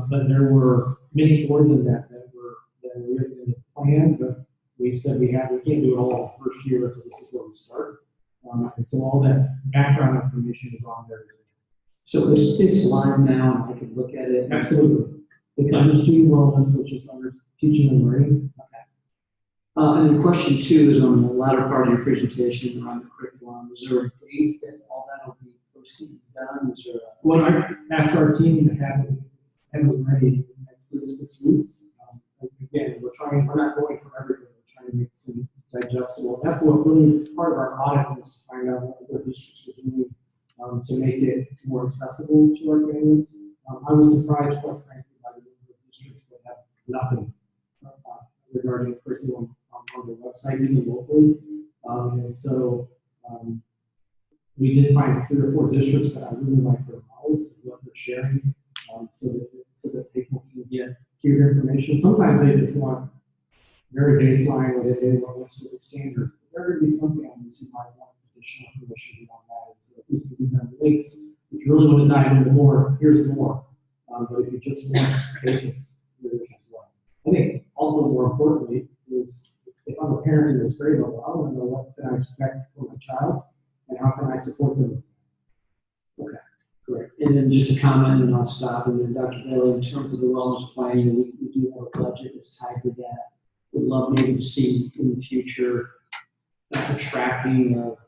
But there were many more than that that were written in the plan, but we said we can't do it all the first year, so this is where we start. And so all that background information is on there. So it's live now, and I can look at it. Absolutely. It's under student wellness, which is under teaching and learning. Okay. And then question two is on the latter part of your presentation around the curriculum. Is there a date that all that will be posted and done? Is there well, I asked our team to have it ready in the next 3 to 6 weeks. Again, we're not going for everything. We're trying to make some digestible. That's what really part of our audit was to find out what other districts are doing to make it more accessible to our families. I was surprised, quite frankly, by the number of districts that have nothing regarding curriculum on their website, even locally. And so we did find 3 or 4 districts that I really like their models of what they're sharing, so that people can get tiered information. Sometimes they just want very baseline, or they want what's to the standards. There could be something on this you might want additional information beyond that. And so if we can give them links, if you really want to dive into more, here's more. But if you just want basics, here's as well. I think also more importantly is if I'm a parent in this grade level, I want to know what can I expect from my child and how can I support them. Okay. Correct. And then just a comment, and I'll stop. And then Dr. Bailey, in terms of the wellness plan, we do have a budget that's tied to that. Would love maybe to see in the future a tracking of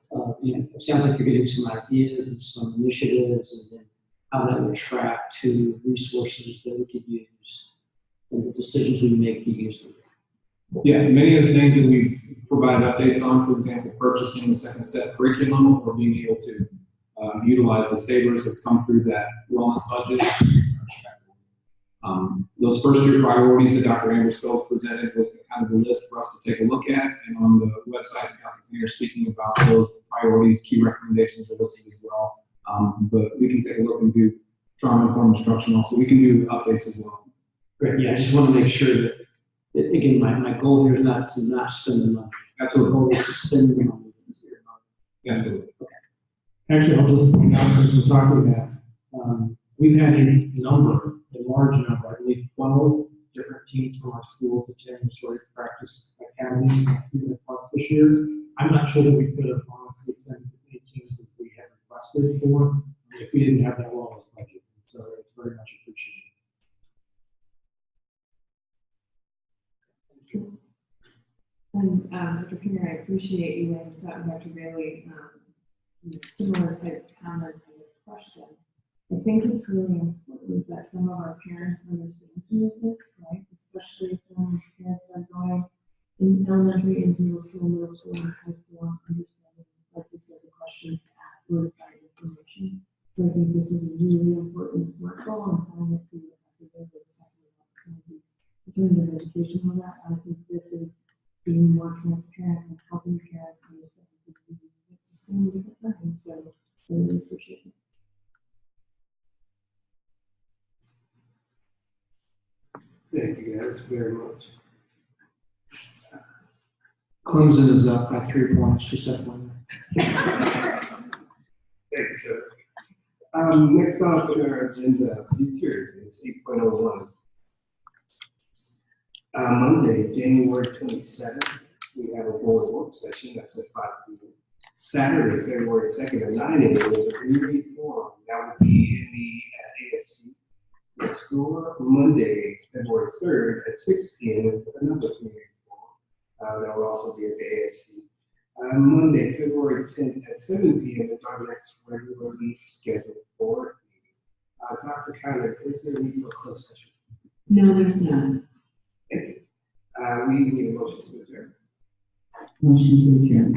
it sounds like you're getting some ideas and some initiatives, and then how that would track to resources that we could use and the decisions we make to use them. Yeah, many of the things that we provide updates on, for example, purchasing the second step curriculum or being able to utilize the savers that come through that wellness budget. Those first year priorities that Dr. Amber Phillips presented was kind of the list for us to take a look at, and on the website, Dr. Cleaner speaking about those priorities, key recommendations are listed as well. But we can take a look and do trauma-informed instruction also. We can do updates as well. Great, yeah, I just want to make sure that again, my goal here is not to not spend the money. Absolutely. The goal is to spend the money. Absolutely. Okay. Actually, I'll just point out, since we're talking about, we've had a large number, I believe 12 different teams from our schools attend Restorative Practice Academy, even plus this year. I'm not sure that we could have honestly sent as many teams as we had requested for if we didn't have that wellness budget. So it's very much appreciated. And Dr. Pinner, I appreciate you laying this out, and Dr. Bailey, similar type comments on this question. I think it's really important that some of our parents understand this, right? Especially when parents are going in elementary, into middle school, and high school, understanding, like you said, the questions to ask where to find information. So I think this is a really important smart goal, and telling it to Dr. Bailey, talking about some of the alternative education on that. I think this is being more transparent and helping parents understand that they need to school in different times. So I really appreciate it. Thank you guys very much. Clemson is up by 3 points, just that one. Thanks, sir. Next on our agenda, future, it's 8.01. Monday, January 27th, we have a board work session that's at 5 p.m. Saturday, February 2nd at 9 a.m. is a community forum. That would be in the ASC next door. Monday, February 3rd at 6 p.m. is another community forum. That will also be at the ASC. Monday, February 10th at 7 p.m. is our next regularly scheduled board meeting. Dr. Conner, is there a need for a closed session? No, there's none. We need a motion to adjourn. Motion to adjourn.